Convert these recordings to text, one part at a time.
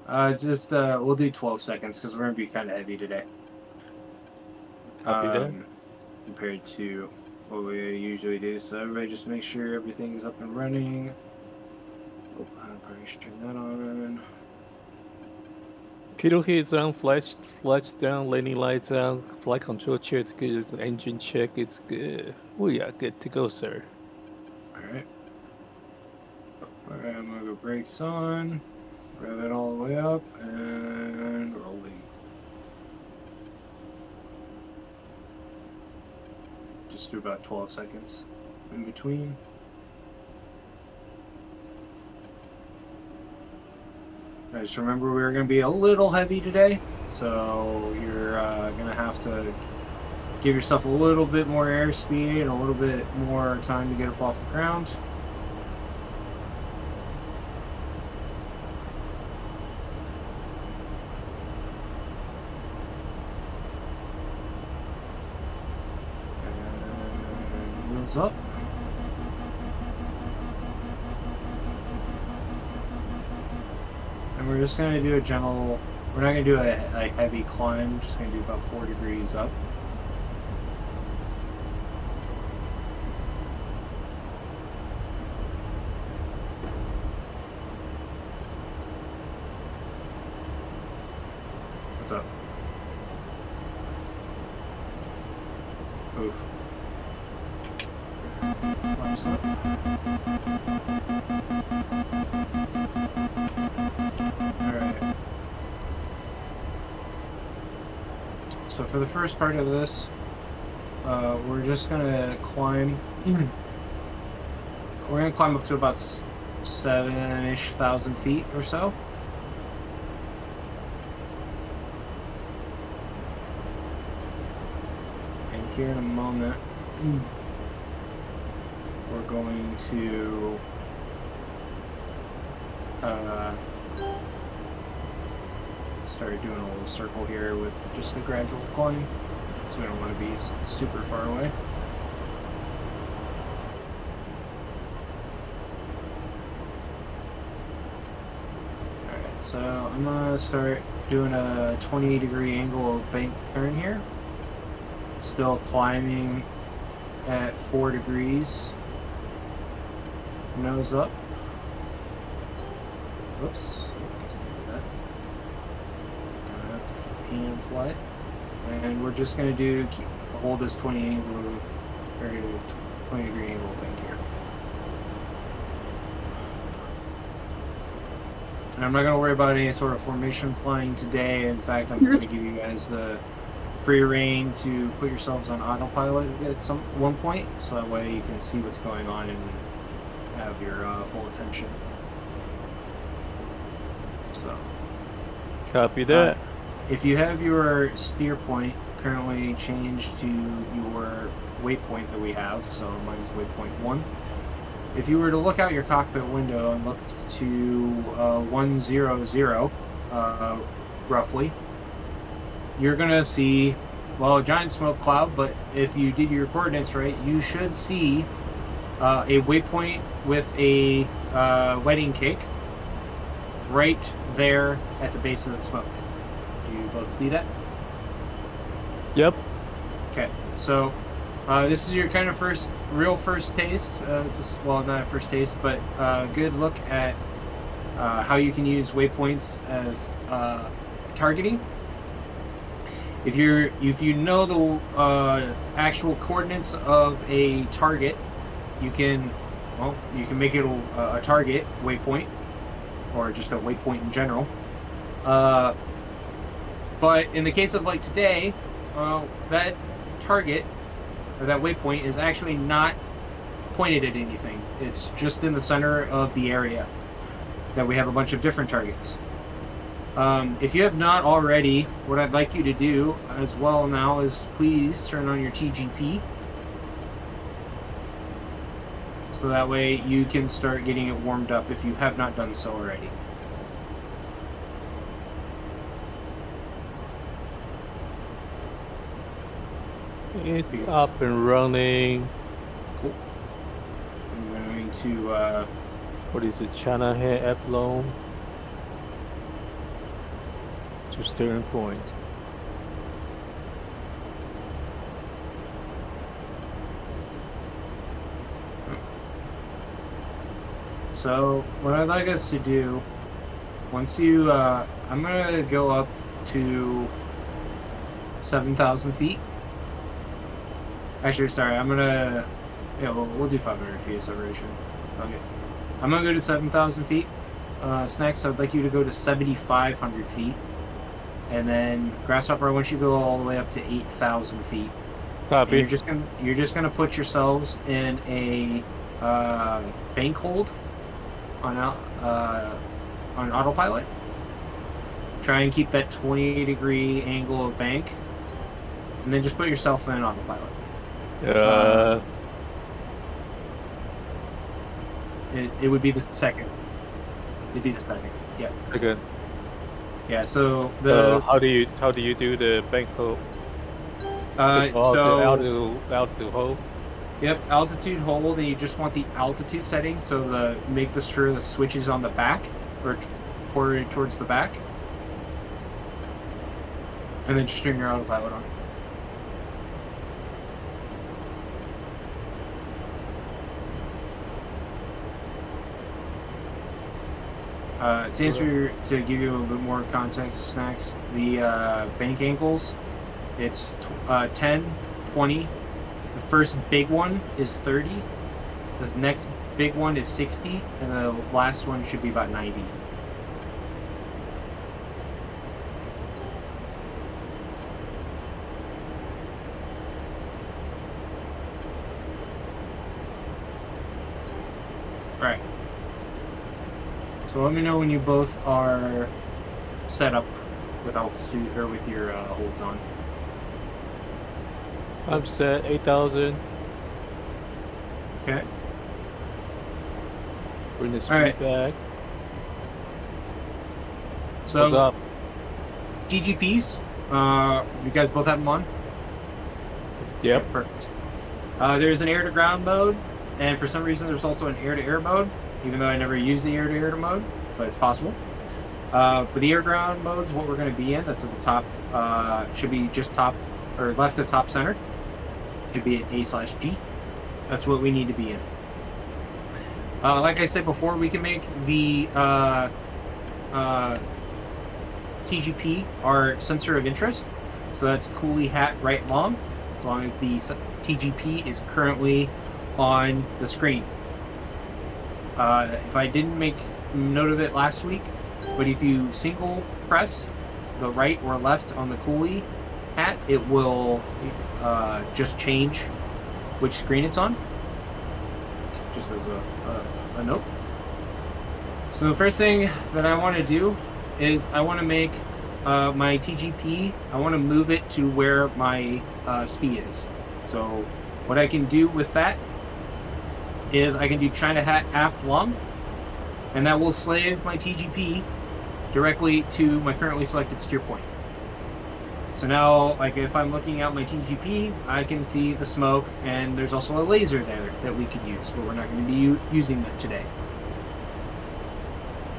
We'll do 12 seconds because we're gonna be kind of heavy today. Copy that. Um, Compared to what we usually do. So everybody just make sure everything's up and running. Oh, I'll probably should turn that on. Pedal heads down, flash down, landing lights down, flight control check, good. Engine check, it's good. We are good to go, sir. All right. All right, I'm gonna go brakes on. Rev it all the way up and rolling. Just do about 12 seconds in between. I just remember we were going to be a little heavy today, so you're going to have to give yourself a little bit more airspeed and a little bit more time to get up off the ground. And wheels up. And we're just going to do a gentle, we're not going to do a heavy climb, just going to do about 4 degrees up. What's up? Oof. Flaps up. Alright. So for the first part of this, we're just gonna climb. We're gonna climb up to about 7-ish thousand feet or so. And here in a moment, we're going to start doing a little circle here with just a gradual climb. So we don't want to be super far away. Alright, so I'm gonna start doing a 20-degree angle bank turn here. Still climbing at 4 degrees. Nose up. Whoops. Gonna have to hand fly. And we're just gonna hold this 20 degree angle bank here. And I'm not gonna worry about any sort of formation flying today. In fact, I'm gonna give you guys the free reign to put yourselves on autopilot at one point, so that way you can see what's going on and have your full attention. So, Copy that. if you have your steer point currently changed to your waypoint that we have, so mine's waypoint 1. If you were to look out your cockpit window and look to 100, roughly, you're gonna see, well, a giant smoke cloud, but if you did your coordinates right, you should see a waypoint with a wedding cake right there at the base of the smoke. Do you both see that? Yep. Okay, so this is your kind of real first taste. Well, not a first taste, but good look at how you can use waypoints as targeting. If you know the actual coordinates of a target, you can make it a target waypoint, or just a waypoint in general. But in the case of like today, that target or that waypoint is actually not pointed at anything. It's just in the center of the area that we have a bunch of different targets. If you have not already, what I'd like you to do as well now is please turn on your TGP. So that way you can start getting it warmed up if you have not done so already. It's up and running. Cool. I'm going to What is it? China here, Aplone. to steering point. So what I'd like us to do, once you, I'm gonna go up to 7,000 feet. Actually, sorry, I'm gonna, yeah, we'll do 500 feet of separation. Okay. I'm gonna go to 7,000 feet. Snacks, I'd like you to go to 7,500 feet. And then Grasshopper, I want you to go all the way up to 8,000 feet. Copy. You're just gonna put yourselves in a bank hold on autopilot. Try and keep that 20-degree angle of bank, and then just put yourself in autopilot. It would be the second. It'd be the second. Yeah. Okay. Yeah. So the how do you do the bank hold? so altitude hold. Yep, altitude hold, and you just want the altitude setting, so make sure the switch is on the back or ported towards the back, and then just turn your autopilot on. To give you a little bit more context, Snacks, the bank angles, it's 10, 20. The first big one is 30. The next big one is 60, and the last one should be about 90. All right. So let me know when you both are set up with altitude or with your holds on. I'm set 8,000. Okay. Bring the speed back. So, what's up? TGPs. You guys both have them on? Yep. Okay, perfect. There's an air-to-ground mode, and for some reason there's also an air-to-air mode, even though I never use the air-to-air mode, but it's possible. But the air-ground mode is what we're going to be in. That's at the top. Should be just top or left of top center. Should be at A/G. That's what we need to be in. Like I said before, we can make the TGP our sensor of interest. So that's coolie hat right long, as long as the TGP is currently on the screen. If I didn't make note of it last week, but if you single press the right or left on the coolie hat, it will just change which screen it's on. Just as a note. So the first thing that I want to do is I want to make my TGP, I want to move it to where my speed is. So what I can do with that is I can do China hat aft long, and that will slave my TGP directly to my currently selected steer point. So now, like if I'm looking at my TGP, I can see the smoke, and there's also a laser there that we could use, but we're not going to be using that today.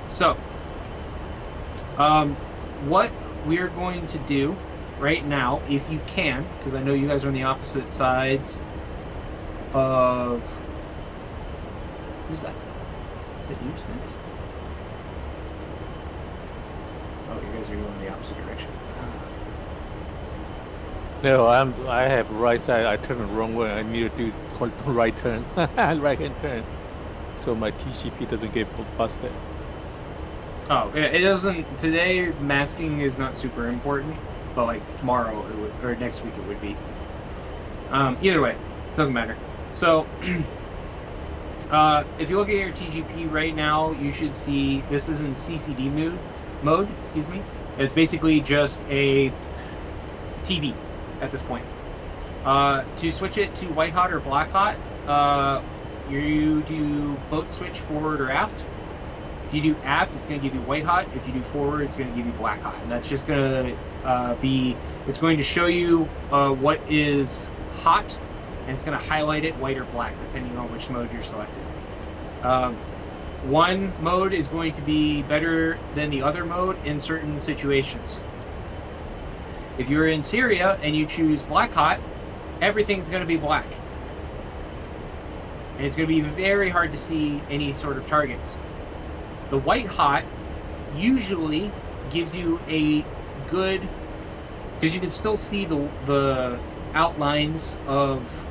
So, what we're going to do right now, if you can, because I know you guys are on the opposite sides of... Who's that? Is it you, Snakes? Oh, you guys are going the opposite direction. No, I have right side. I turn the wrong way. I need to do right turn, right hand turn, so my TGP doesn't get busted. Oh, it doesn't. Today, masking is not super important, but like tomorrow it would, or next week it would be. Either way, it doesn't matter. So, if you look at your TGP right now, you should see this is in CCD mode. Excuse me. It's basically just a TV at this point. To switch it to white hot or black hot, you do boat switch forward or aft. If you do aft, it's going to give you white hot. If you do forward, it's going to give you black hot. And that's just going to it's going to show you what is hot, and it's going to highlight it white or black, depending on which mode you're selected. One mode is going to be better than the other mode in certain situations. If you're in Syria and you choose black hot, everything's going to be black. And it's going to be very hard to see any sort of targets. The white hot usually gives you a good, because you can still see the outlines of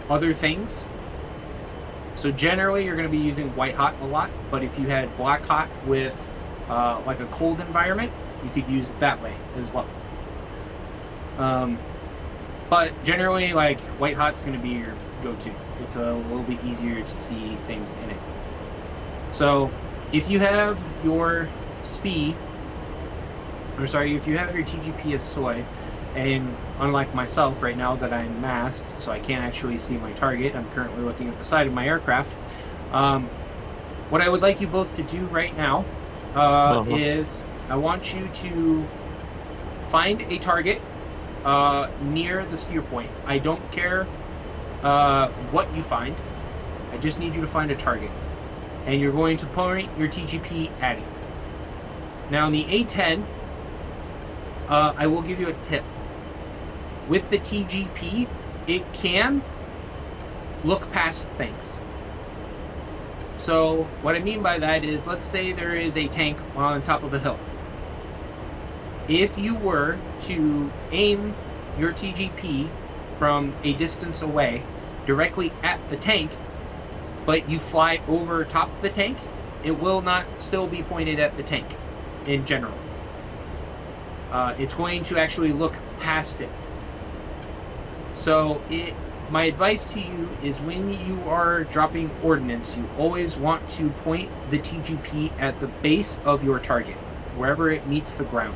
other things. So generally you're going to be using white hot a lot, but if you had black hot with like a cold environment, you could use it that way as well. But generally, like, white hot's going to be your go-to. It's a little bit easier to see things in it. So if you have your SPI, if you have your TGP as soy, and unlike myself right now that I'm masked, so I can't actually see my target, I'm currently looking at the side of my aircraft. What I would like you both to do right now is I want you to find a target near the steer point. I don't care what you find. I just need you to find a target. And you're going to point your TGP at it. Now in the A10, I will give you a tip. With the TGP, it can look past things. So what I mean by that is, let's say there is a tank on top of a hill. If you were to aim your TGP from a distance away directly at the tank, but you fly over top of the tank, it will not still be pointed at the tank in general. It's going to actually look past it. So my advice to you is, when you are dropping ordnance, you always want to point the TGP at the base of your target, wherever it meets the ground.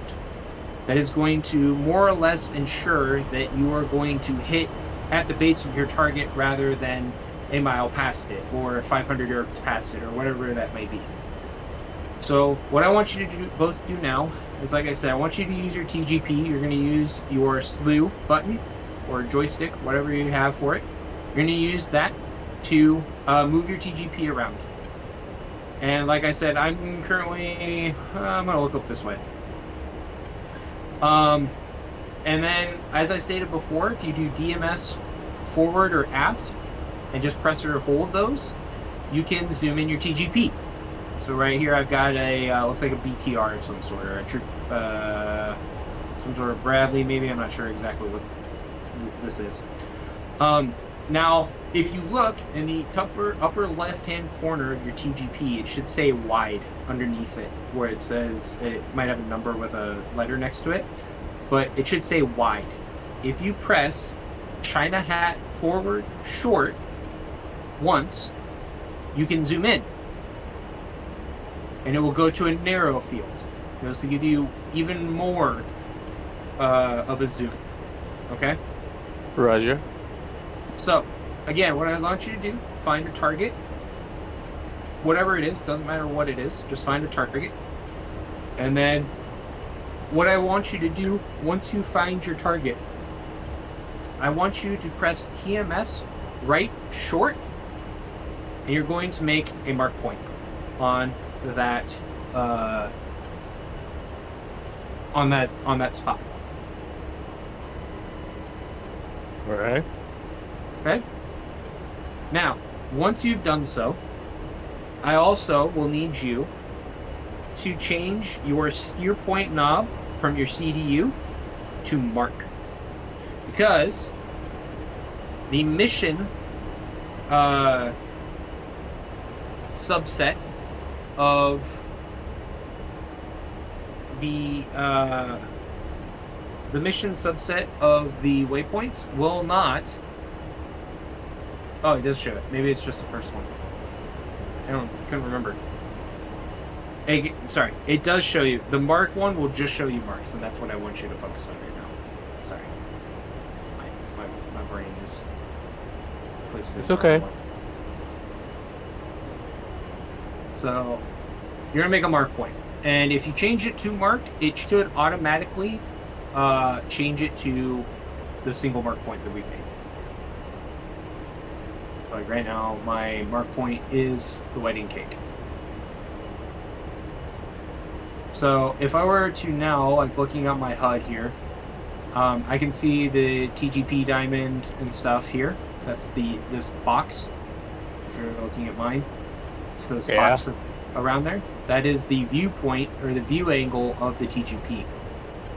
That is going to more or less ensure that you are going to hit at the base of your target rather than a mile past it or 500 yards past it or whatever that may be. So what I want you to both do now is, like I said, I want you to use your TGP. You're going to use your slew button or joystick, whatever you have for it. You're going to use that to move your TGP around. And like I said, I'm currently, I'm going to look up this way. And then, as I stated before, if you do DMS forward or aft and just press or hold those, you can zoom in your TGP. So right here I've got a, looks like a BTR of some sort, or some sort of Bradley maybe, I'm not sure exactly what this is. Now, if you look in the upper left-hand corner of your TGP, it should say wide underneath it, where it says, it might have a number with a letter next to it, but it should say wide. If you press China hat forward short once, you can zoom in, and it will go to a narrow field. It goes to give you even more of a zoom. Okay? Roger. So, again, what I want you to do, find a target. Whatever it is, doesn't matter what it is, just find a target. And then, what I want you to do, once you find your target, I want you to press TMS right short, and you're going to make a mark point on that on that spot. All right. Okay. Now, once you've done so, I also will need you to change your steer point knob from your CDU to mark, because the mission subset of the mission subset of the waypoints will not. Oh, it does show it. Maybe it's just the first one. Couldn't remember. Sorry, it does show you. The mark one will just show you marks, and that's what I want you to focus on right now. Sorry. My brain is twisted. It's okay. So, you're going to make a mark point. And if you change it to mark, it should automatically change it to the single mark point that we made. So like right now, my mark point is the wedding cake. So if I were to now, like looking at my HUD here, I can see the TGP diamond and stuff here. That's this box. If you're looking at mine, it's those boxes around there. That is the viewpoint or the view angle of the TGP.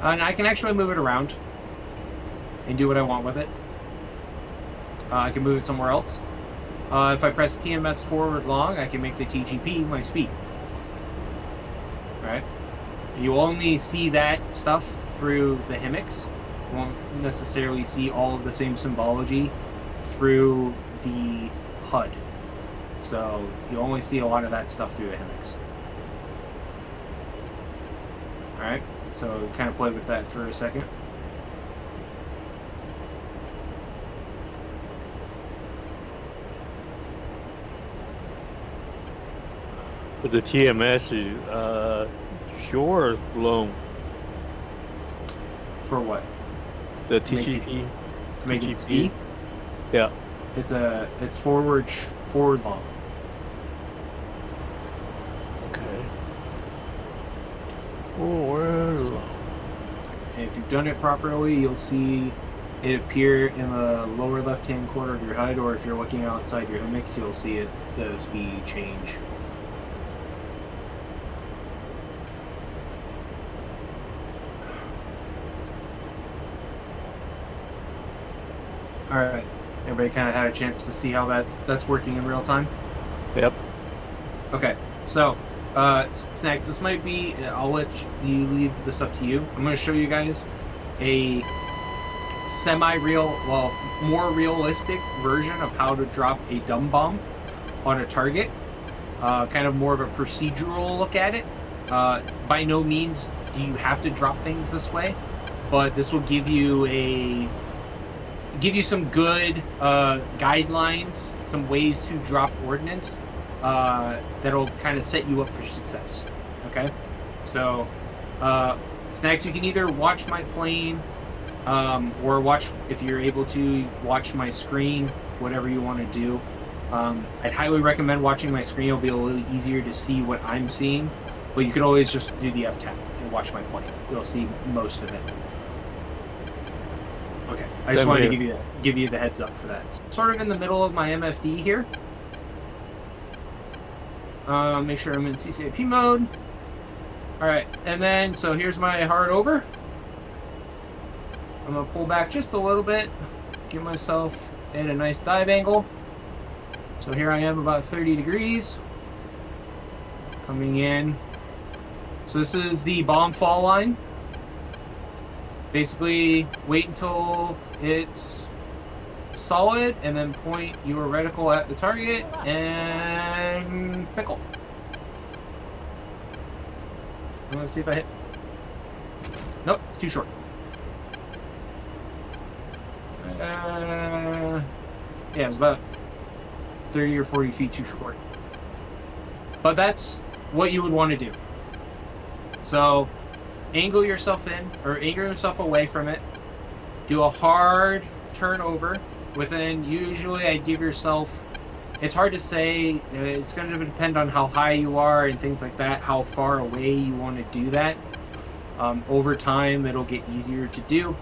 And I can actually move it around and do what I want with it. I can move it somewhere else. If I press TMS forward long, I can make the TGP my speed. All right. You only see that stuff through the hammocks. You won't necessarily see all of the same symbology through the HUD. So you only see a lot of that stuff through the hammocks. All right. So kind of play with that for a second. But the TMS is short or long? For what? The TGP. To make it speed? Yeah. It's forward long. Okay. Forward long. And if you've done it properly, you'll see it appear in the lower left-hand corner of your HUD, or if you're looking outside your hammocks, you'll see it, the speed change. All right, everybody kind of had a chance to see how that's working in real time. Yep. Okay, so Snacks, this might be, I'll let you leave this up to you. I'm going to show you guys a semi-real, well, more realistic version of how to drop a dumb bomb on a target. Kind of more of a procedural look at it. By no means do you have to drop things this way, but this will give you some good guidelines, some ways to drop ordnance that'll kind of set you up for success. Okay, so Snacks, you can either watch my plane or watch, if you're able to, watch my screen, whatever you want to do. I'd highly recommend watching my screen. It'll be a little easier to see what I'm seeing, but you could always just do the F10 and watch my plane. You'll see most of it. Okay, I just wanted to give you the heads up for that. Sort of in the middle of my MFD here. Make sure I'm in CCIP mode. All right, and then so here's my hard over. I'm gonna pull back just a little bit, get myself in a nice dive angle. So here I am about 30 degrees. Coming in. So this is the bomb fall line. Basically, wait until it's solid and then point your reticle at the target and pickle. Let's see if I hit. Nope, too short. Yeah, it was about 30 or 40 feet too short. But that's what you would want to do. So angle yourself in, or angle yourself away from it. Do a hard turnover within, usually I'd give yourself, it's hard to say, it's going to depend on how high you are and things like that, how far away you want to do that. Over time, it'll get easier to do.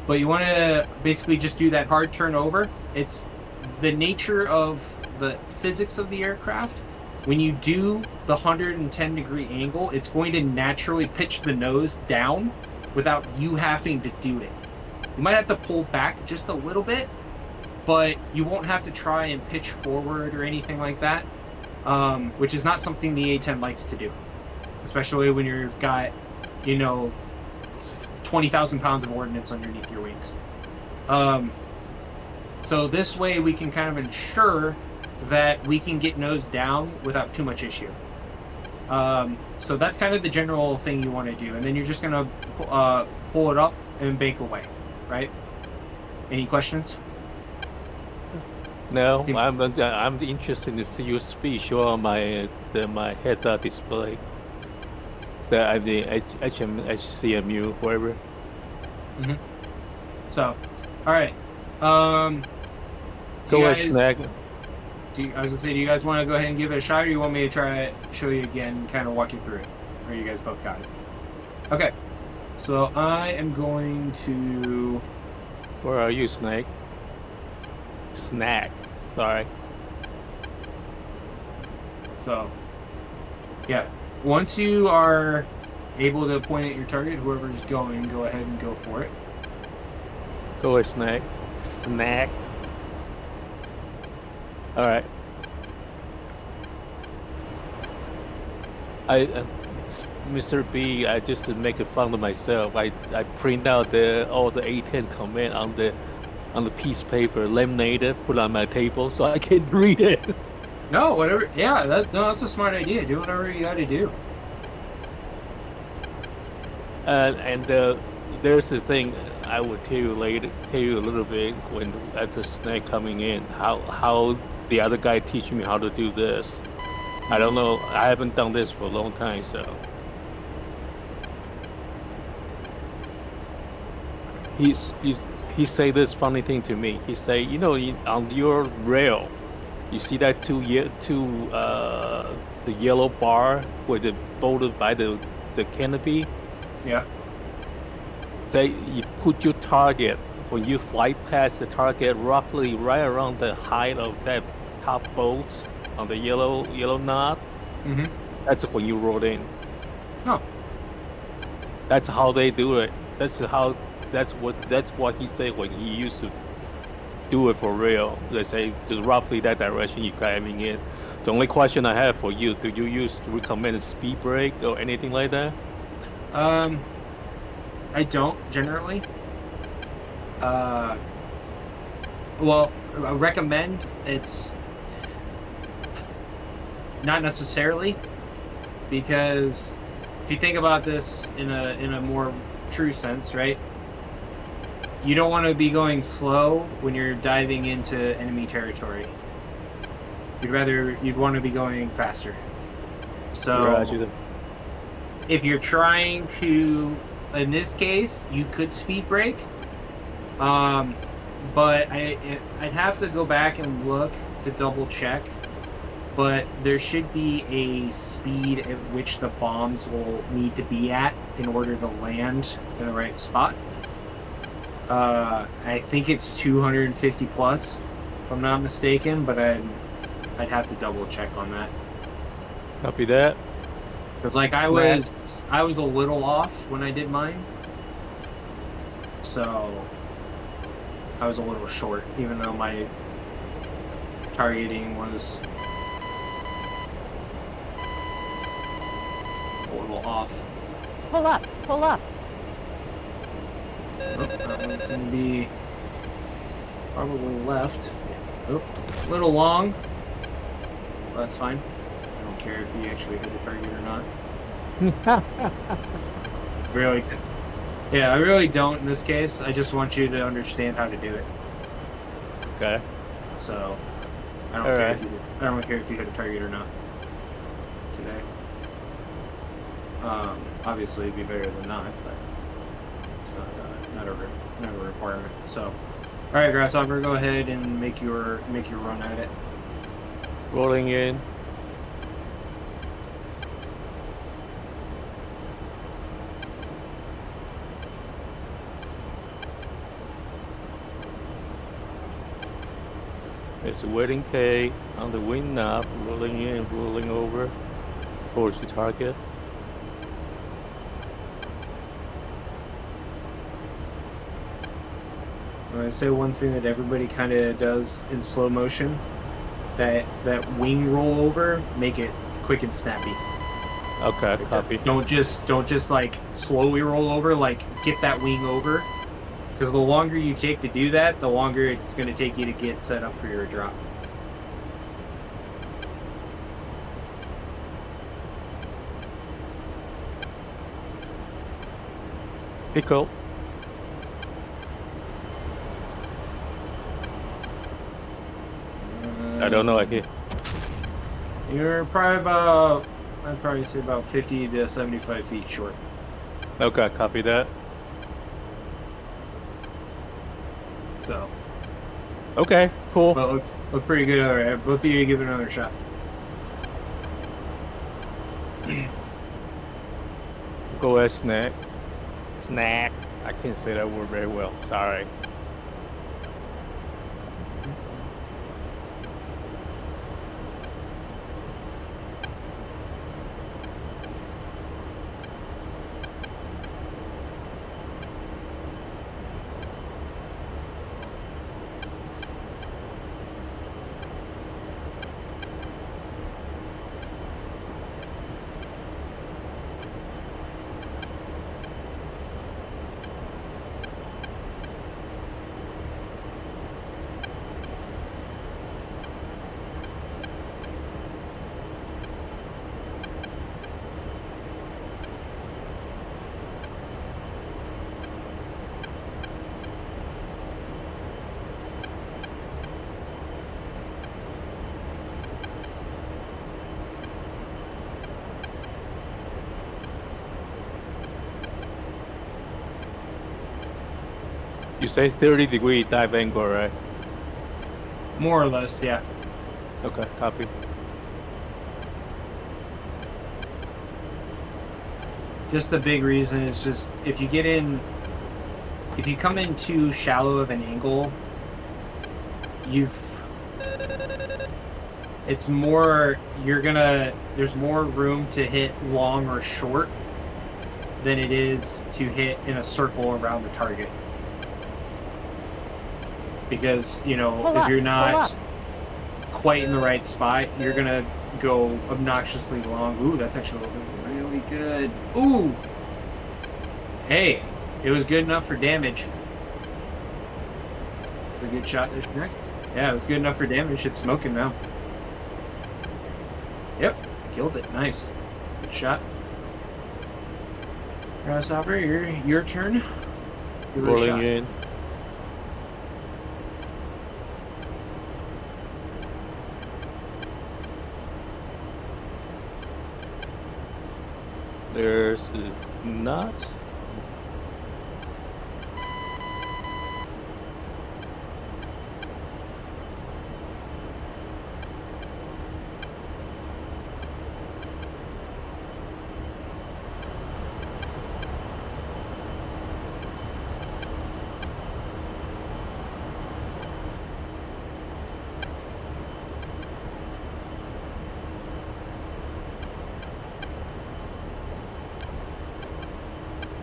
But you want to basically just do that hard turnover. It's the nature of the physics of the aircraft. When you do the 110 degree angle, it's going to naturally pitch the nose down without you having to do it. You might have to pull back just a little bit, but you won't have to try and pitch forward or anything like that, which is not something the A10 likes to do, especially when you've got, 20,000 pounds of ordnance underneath your wings. So this way we can kind of ensure that we can get nose down without too much issue. So that's kind of the general thing you want to do. And then you're just going to pull it up and bank away, right? Any questions? No, I'm interested to see your speed show on my heads-up display. The HCMU, whatever. Mm-hmm. So, all right. Go ahead, Snack. I was gonna say, do you guys want to go ahead and give it a shot, or you want me to try to show you again, kind of walk you through it? Or you guys both got it? Okay. So I am going to. Where are you, Snake? Snack. Sorry. So, yeah. Once you are able to point at your target, whoever's going, go ahead and go for it. Go away, Snack. Snack. All right. I, Mr. B, I just to make fun of myself. I print out all the A10 command on the piece of paper, laminated, put on my table so I can read it. No, whatever. Yeah, that's a smart idea. Do whatever you got to do. And there's the thing I would tell you later, tell you a little bit when after Snake coming in, how the other guy teaching me how to do this. I don't know. I haven't done this for a long time, so he's he say this funny thing to me. He say, on your rail, you see that the yellow bar with the bolted by the canopy. Yeah. Say you put your target when you fly past the target roughly right around the height of that top bolt on the yellow knot. Mm-hmm. That's when you roll in. Oh. That's how they do it. That's what he said when he used to do it for real. They say just roughly that direction you're climbing in. The only question I have for you, do you recommend a speed brake or anything like that? I don't generally. Well, I recommend it's not necessarily, because if you think about this in a more true sense, right? You don't want to be going slow when you're diving into enemy territory. You'd want to be going faster. So Roger. if you're trying to, in this case, you could speed brake. But I'd have to go back and look to double check. But there should be a speed at which the bombs will need to be at in order to land in the right spot. I think it's 250 plus, if I'm not mistaken, but I'd have to double check on that. Copy that. Because like I was a little off when I did mine, so I was a little short, even though my targeting was a little off. Pull up, pull up. Oh, that one's gonna be probably left. Yeah. Oh, a little long. Well, that's fine. I don't care if you actually hit the target or not. Really? Yeah, I really don't in this case. I just want you to understand how to do it. Okay. So I don't All care right. I don't care if you hit a target or not today. Obviously it'd be better than not, but it's not a requirement. So, all right, Grasshopper, go ahead and make your run at it. Rolling in. It's a waiting K on the wing knob, rolling in, rolling over towards the target. I'm gonna say one thing that everybody kind of does in slow motion: that wing rollover, make it quick and snappy. Okay, copy. Don't just like slowly roll over. Like get that wing over, because the longer you take to do that, the longer it's gonna take you to get set up for your drop. Pickle. I don't know. I hear. You're probably about, I'd probably say about 50 to 75 feet short. Okay, copy that. So. Okay, cool. Well, look pretty good. All right, both of you give it another shot. Go ahead, Snack. Snack. I can't say that word very well. Sorry. You say 30-degree dive angle, right? More or less, yeah. Okay, copy. Just the big reason is just if you come in too shallow of an angle, there's more room to hit long or short than it is to hit in a circle around the target. Because, if you're not quite in the right spot, you're gonna go obnoxiously long. Ooh, that's actually looking really good. Ooh! Hey, it was good enough for damage. It's a good shot there next. Yeah, it was good enough for damage. It's smoking now. Yep, killed it. Nice. Good shot. Grasshopper, your turn. Rolling in. There's is nuts.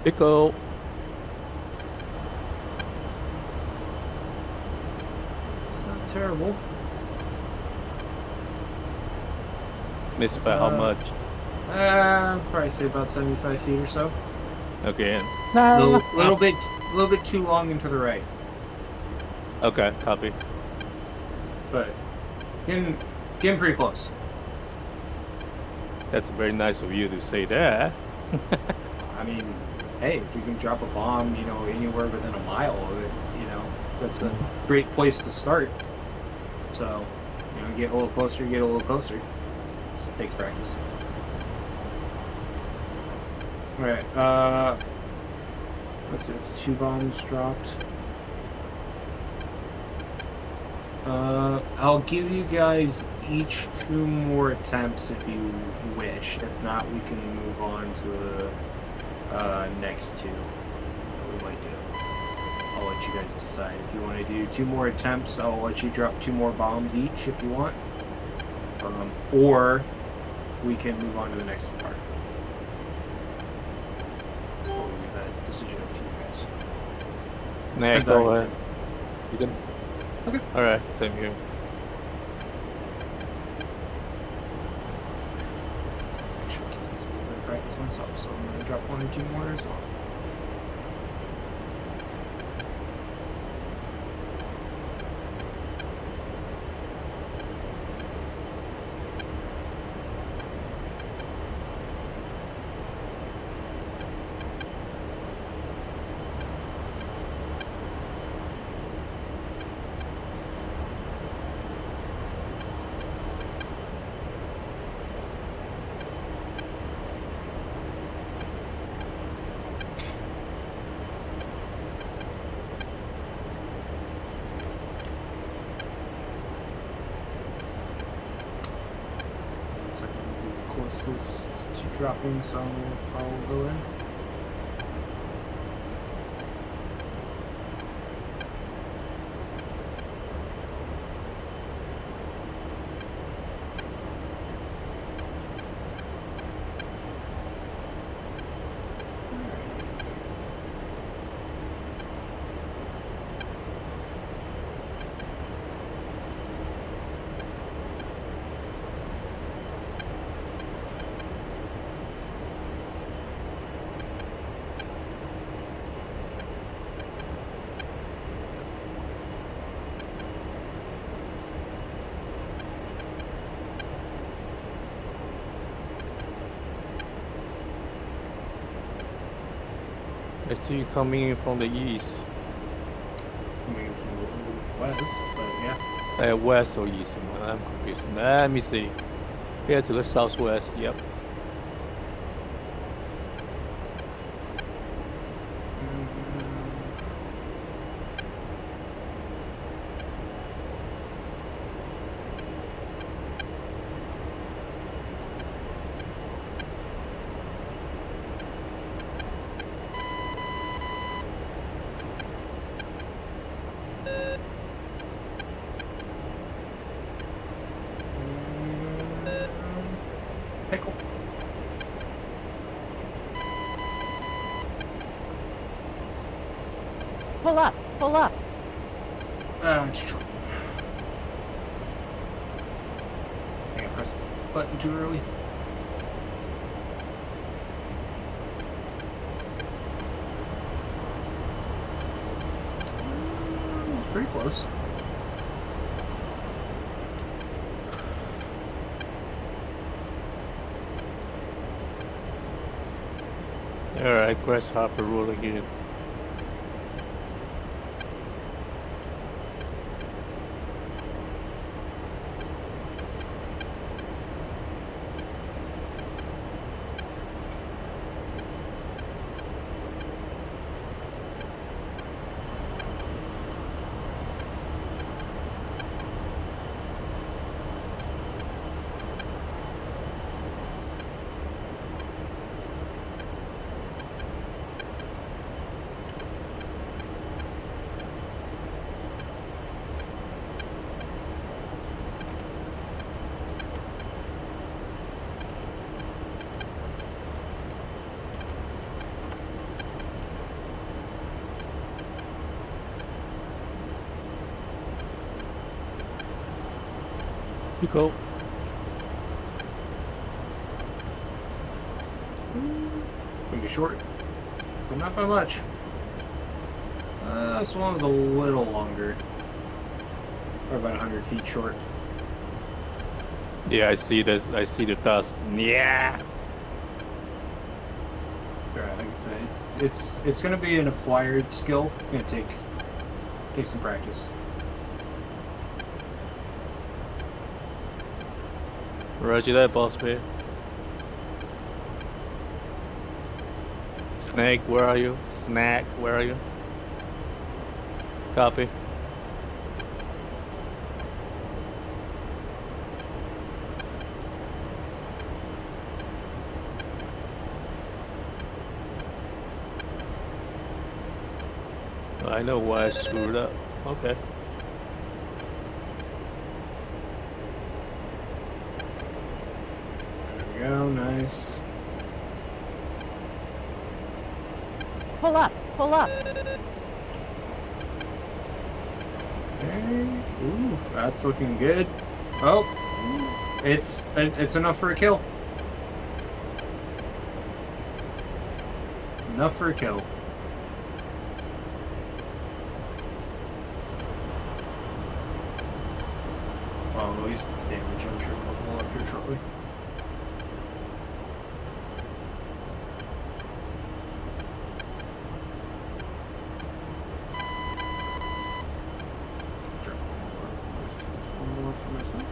Pickle. It's not terrible. Missed by how much? Probably say about 75 feet or so. Again. Little bit too long and to the right. Okay, copy. But getting pretty close. That's very nice of you to say that. I mean, hey, if you can drop a bomb, anywhere within a mile of it, that's a great place to start. So, get a little closer, Just takes practice. All right. Let's see. It's 2 bombs dropped. I'll give you guys each 2 more attempts if you wish. If not, we can move on to the next 2 that we might do. I'll let you guys decide. If you want to do 2 more attempts, I'll let you drop 2 more bombs each if you want. Or we can move on to the next part. I'll leave that decision up to you guys. Snack, go ahead. You can. Okay. Alright, same here. Actually, I can use a little bit of practice myself, so I'm going to drop 1 or 2 more as well. Looks like I'm going to do the closest to dropping, so I'll go in. I see you coming in from the east. Coming from the west, but yeah. West or east? I'm confused. Let me see. Yeah, to the southwest. Yep. Pickle. Pull up, pull up. Detroit. I think I pressed the button too early. It's pretty close. All right, grasshopper rolling in. You go. Gonna be short, but not by much. This one's a little longer. Probably about 100 feet short. Yeah, I see this. I see the dust. Yeah. Right, like I said, it's gonna be an acquired skill. It's gonna take some practice. Roger that, boss man. Snake, where are you? Snack, where are you? Copy. I know why I screwed up. Okay. There we go, nice. Pull up, pull up. Okay. Ooh, that's looking good. Oh, it's enough for a kill. Enough for a kill. Well, at least it's damage. I'm sure it'll blow up here shortly. Drop one more for myself.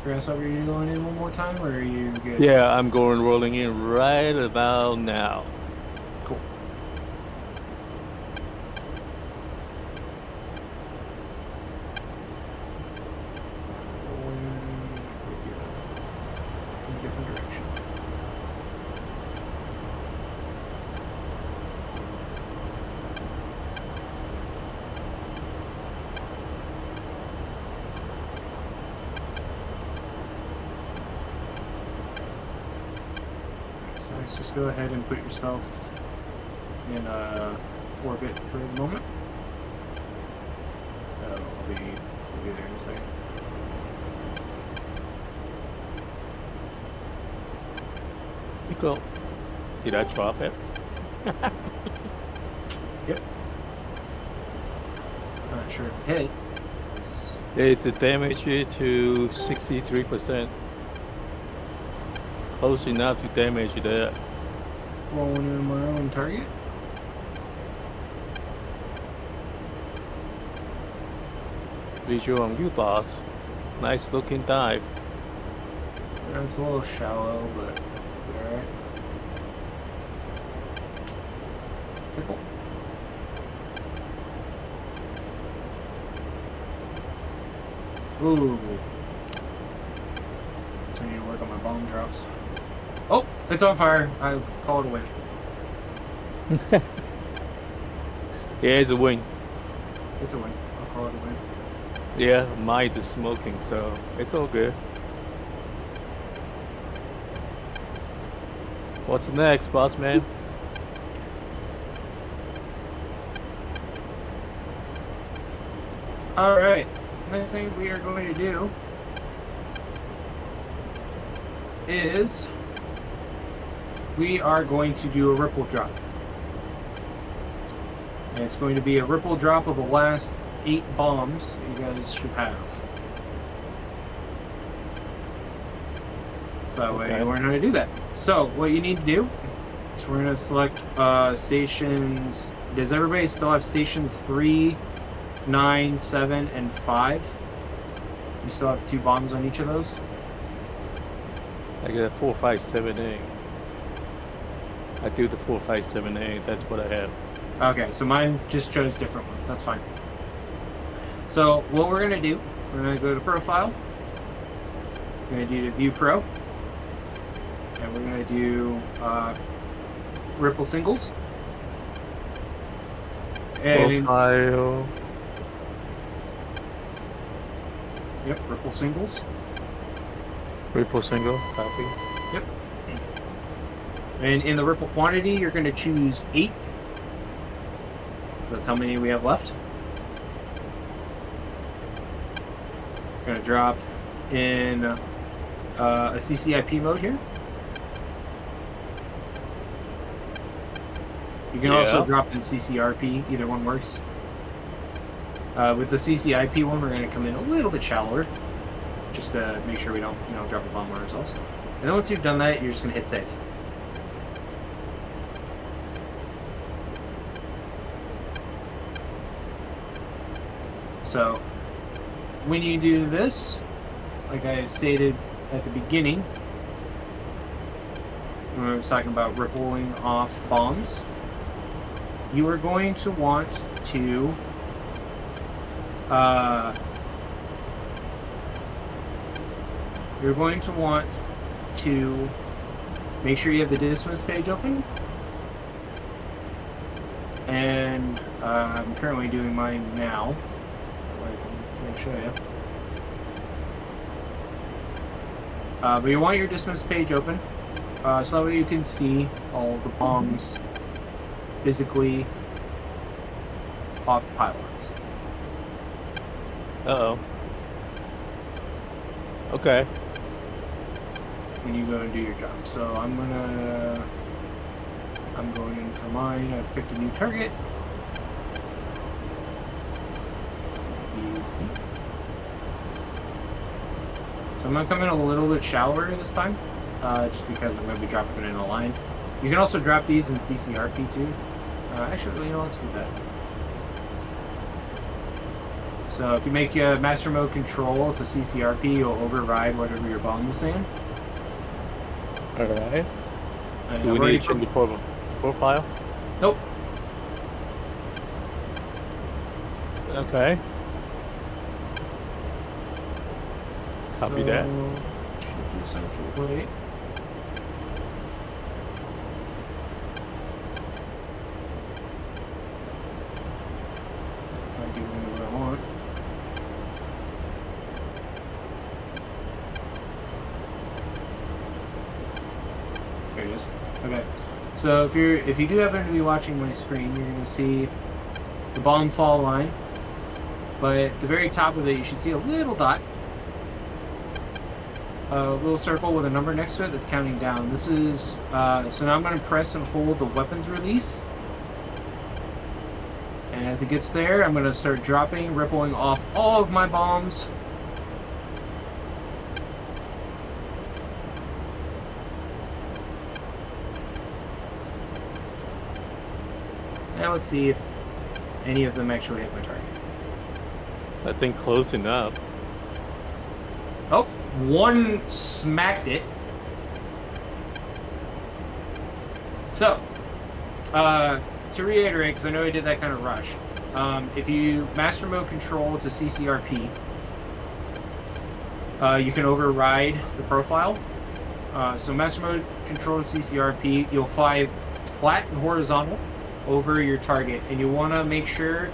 Grasshopper, are you going in one more time, or are you good? Yeah, I'm going rolling in right about now. Cool. Rolling with you in a different direction. So let's just go ahead and put yourself in orbit for the moment. I'll be there in a second. You go. Did I drop it? Yep. not sure if it hit. It's a damage to 63%. Close enough to damage that. Rolling in my own target. Visual on you, boss. Nice looking dive. Yeah, it's a little shallow, but alright. Pickle. Ooh. So I need to work on my bomb drops. Oh, it's on fire. I call it a win. Yeah, it's a win. It's a win. I'll call it a win. Yeah, mine is smoking, so it's all good. What's next, boss man? Alright. Next thing we are going to do is we are going to do a ripple drop. And it's going to be a ripple drop of the last 8 bombs that you guys should have. So that way you learn how to do that. So what you need to do is we're going to select stations. Does everybody still have stations 3, 9, 7, and 5? You still have 2 bombs on each of those? I get a 4, 5, 7, 8. I do the 4, 5, 7, 8. That's what I have. Okay, so mine just chose different ones. That's fine. So what we're going to do, we're going to go to Profile. We're going to do the View Pro. And we're going to do Ripple Singles. And, Profile. yep, Ripple Singles. Ripple single. Copy. Yep. And in the ripple quantity, you're going to choose 8. That's how many we have left. Going to drop in a CCIP mode here. You can also drop in CCRP. Either one works. With the CCIP one, we're going to come in a little bit shallower, just to make sure we don't, drop a bomb on ourselves. And then once you've done that, you're just going to hit save. So, when you do this, like I stated at the beginning, when I was talking about rippling off bombs, you are going to want to make sure you have the dismiss page open. And I'm currently doing mine now. I can show you. But you want your dismiss page open so that you can see all the bombs physically off the pylons. Uh-oh. Okay. When you go and do your job. So I'm going in for mine. I've picked a new target. Easy. So I'm going to come in a little bit shallower this time, just because I'm going to be dropping it in a line. You can also drop these in CCRP too. Actually, let's do that. So if you make master mode control to CCRP, you'll override whatever your bomb is saying. Alright. And Do we need to change the profile? Nope. Okay. Copy that. Should just have to wait. It's not giving me what I want. There it is. Okay. So if you do happen to be watching my screen, you're gonna see the bomb fall line. But at the very top of it, you should see a little dot. A little circle with a number next to it that's counting down. This is, so now I'm going to press and hold the weapons release. And as it gets there, I'm going to start dropping, rippling off all of my bombs. Now let's see if any of them actually hit my target. I think close enough. Oh, one smacked it. So, to reiterate, because I know I did that kind of rush, if you master mode control to CCRP, you can override the profile. So master mode control to CCRP, you'll fly flat and horizontal over your target, and you want to make sure,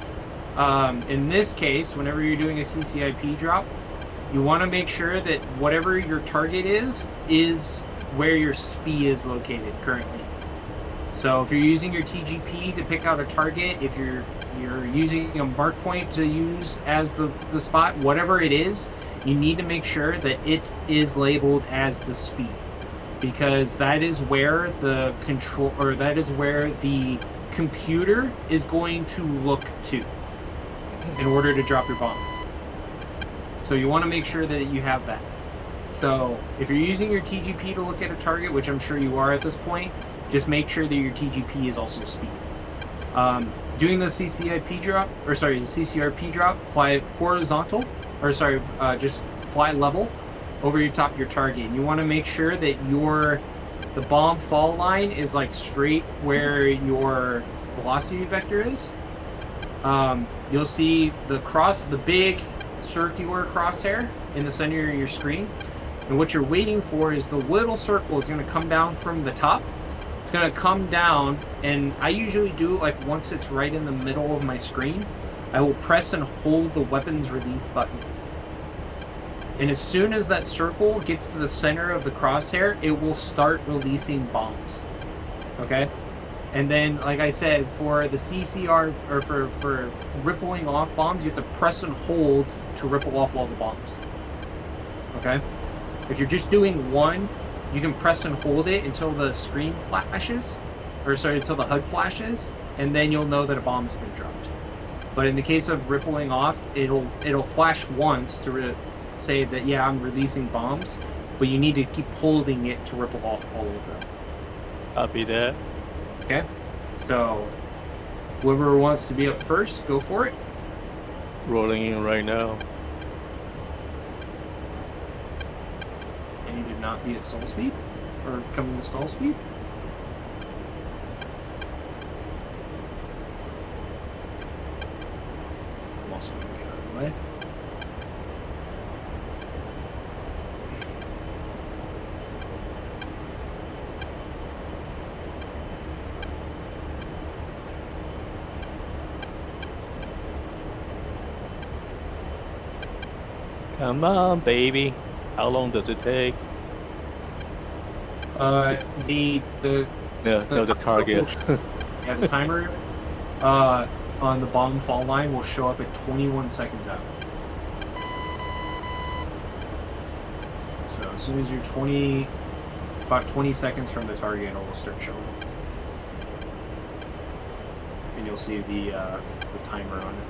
in this case, whenever you're doing a CCIP drop, you want to make sure that whatever your target is where your SPI is located currently. So if you're using your TGP to pick out a target, if you're using a mark point to use as the spot, whatever it is, you need to make sure that it is labeled as the SPI, because that is where the control, or that is where the computer is going to look to in order to drop your bomb. So you want to make sure that you have that. So if you're using your TGP to look at a target, which I'm sure you are at this point, just make sure that your TGP is also SPI. Doing the CCIP drop, or sorry, the CCRP drop, fly horizontal, or sorry, just fly level over your top of your target. And you want to make sure that the bomb fall line is like straight where your velocity vector is. You'll see the big circular crosshair in the center of your screen. And what you're waiting for is the little circle is going to come down from the top. It's going to come down, and I usually do it like once it's right in the middle of my screen, I will press and hold the weapons release button. And as soon as that circle gets to the center of the crosshair, it will start releasing bombs. Okay? And then, like I said, for the CCR, or for rippling off bombs, you have to press and hold to ripple off all the bombs. Okay? If you're just doing one, you can press and hold it until the screen flashes, or sorry, until the HUD flashes, and then you'll know that a bomb's been dropped. But in the case of rippling off, it'll flash once to say that, yeah, I'm releasing bombs, but you need to keep holding it to ripple off all of them. Copy that. Okay? So, whoever wants to be up first, go for it. Rolling in right now. And you did not be at stall speed? Or coming to stall speed? I'm also going to get out of the way. Come on, baby. How long does it take? The target. Yeah, the timer on the bomb fall line will show up at 21 seconds out. So as soon as you're about 20 seconds from the target, it will start showing. And you'll see the timer on it.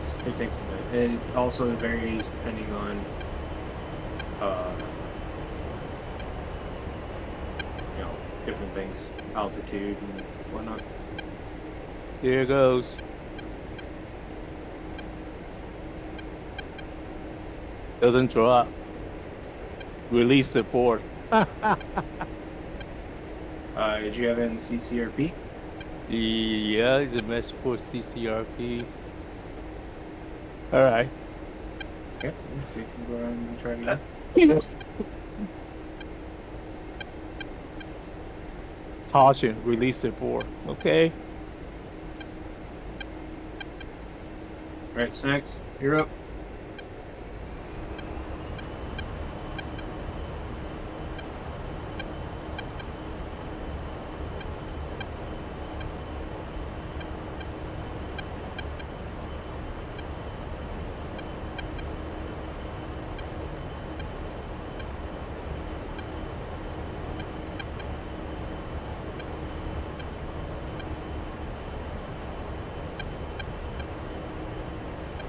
So it takes a bit. It also varies depending on different things, altitude and whatnot. Here goes. Doesn't drop. Release the board. Did you have it in CCRP? Yeah, the message for CCRP. All right. Okay, let's see if you go around and try it again. Caution, release the board. Okay. Alright, Snacks, you're up.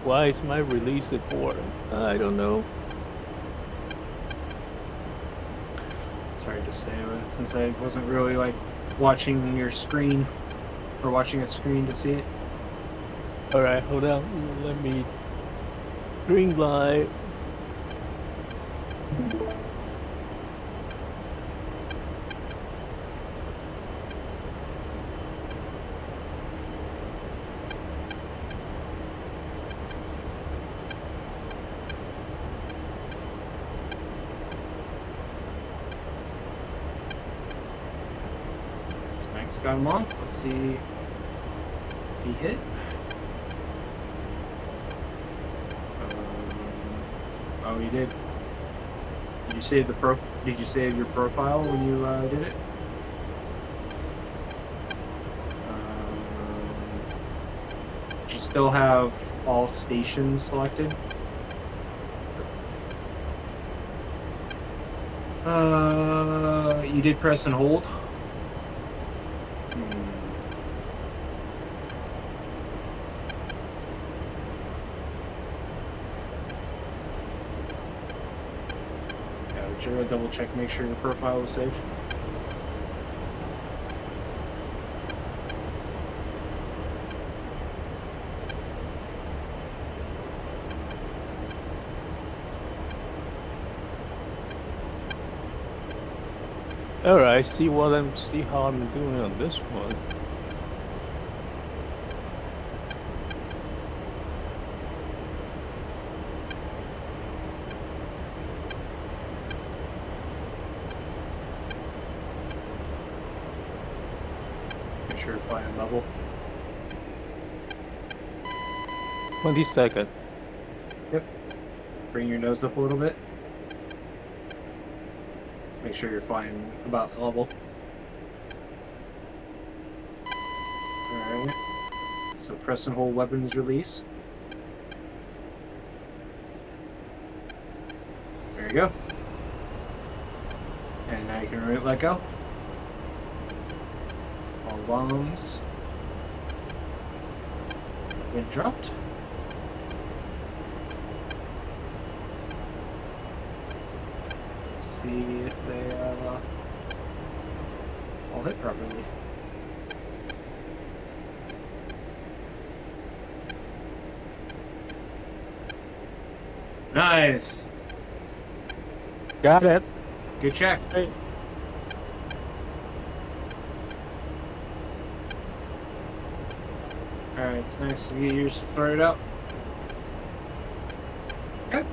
Why is my release important? I don't know. It's hard to say since I wasn't really like watching your screen or watching a screen to see it. All right, hold on. Let me green light. Snack's got him off. Let's see if he hit. Oh, he did. Did you save Did you save your profile when you did it? Do you still have all stations selected? You did press and hold. Yeah, double check, make sure your profile was saved. All right, see how I'm doing on this one. Make sure to fly on level. 20 seconds. Yep. Bring your nose up a little bit. Make sure you're flying about level. Alright. So press and hold weapons release. There you go. And now you can let go. All bombs. Been dropped. See if they all hit properly. Nice. Got it. Good check. Hey. Alright, it's nice to get yours started out. Okay.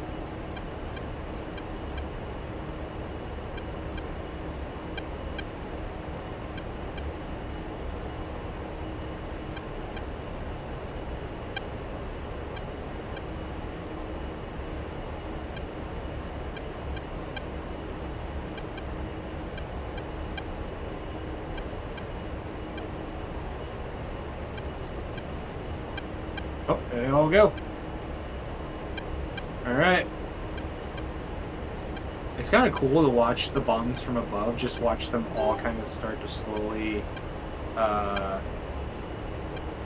Oh, there they all go. Alright. It's kind of cool to watch the bombs from above, just watch them all kind of start to slowly,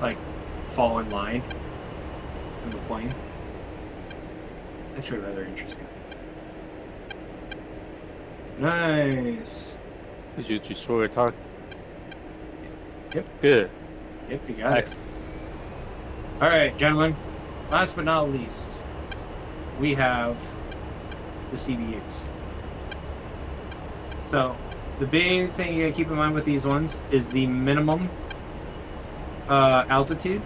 like, fall in line in the plane. Actually rather interesting. Nice. Did you destroy a target? Yep. Good. Yep, you got it. Excellent. All right, gentlemen. Last but not least, we have the CBUs. So, the big thing you gotta keep in mind with these ones is the minimum altitude,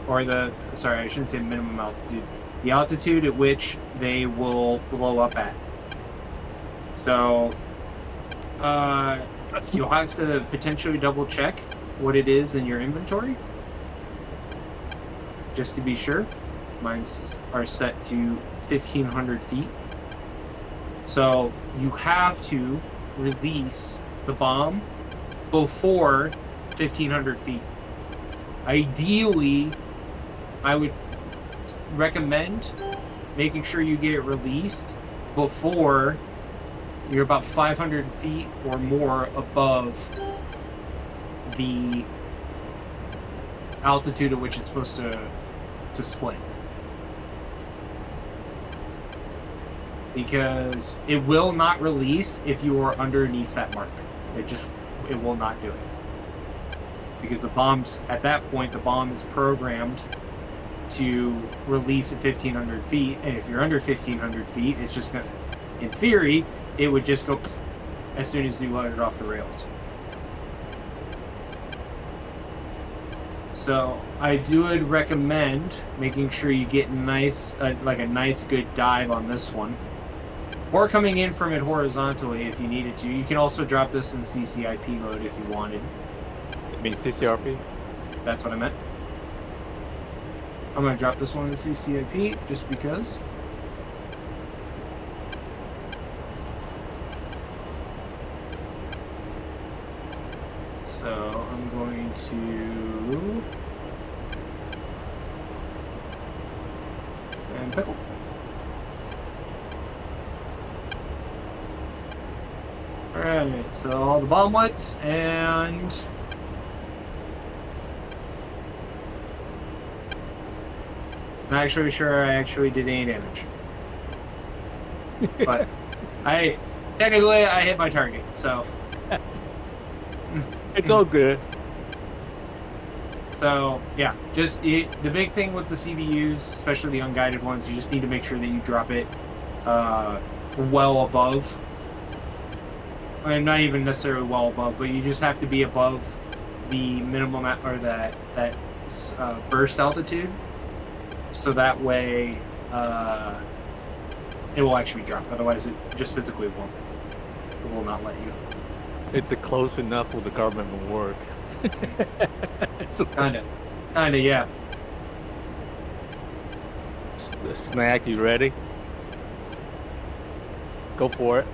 or sorry, I shouldn't say minimum altitude. The altitude at which they will blow up at. So, you'll have to potentially double check what it is in your inventory. Just to be sure. Mines are set to 1,500 feet. So you have to release the bomb before 1,500 feet. Ideally, I would recommend making sure you get it released before you're about 500 feet or more above the altitude at which it's supposed to split. because it will not release if you are underneath that mark. It will not do it. Because the bomb's, at that point, the bomb is programmed to release at 1,500 feet, and if you're under 1,500 feet, it's just gonna, in theory, it would just go as soon as you let it off the rails. So I would recommend making sure you get nice, like a nice good dive on this one, or coming in from it horizontally if you needed to. You can also drop this in CCIP mode if you wanted. I mean CCRP. That's what I meant. I'm gonna drop this one in CCIP just because. So I'm going to and pickle. Alright, so all the bomb lights and not actually sure I actually did any damage. But technically I hit my target, so It's all good. So yeah, just the big thing with the CBUs, especially the unguided ones, you just need to make sure that you drop it well above. I mean, not even necessarily well above, but you just have to be above the minimum or that burst altitude, so that way it will actually drop. Otherwise, it just physically won't. It will not let you. It's a close enough for the government will work. So, Kinda, yeah. Snack, you ready? Go for it.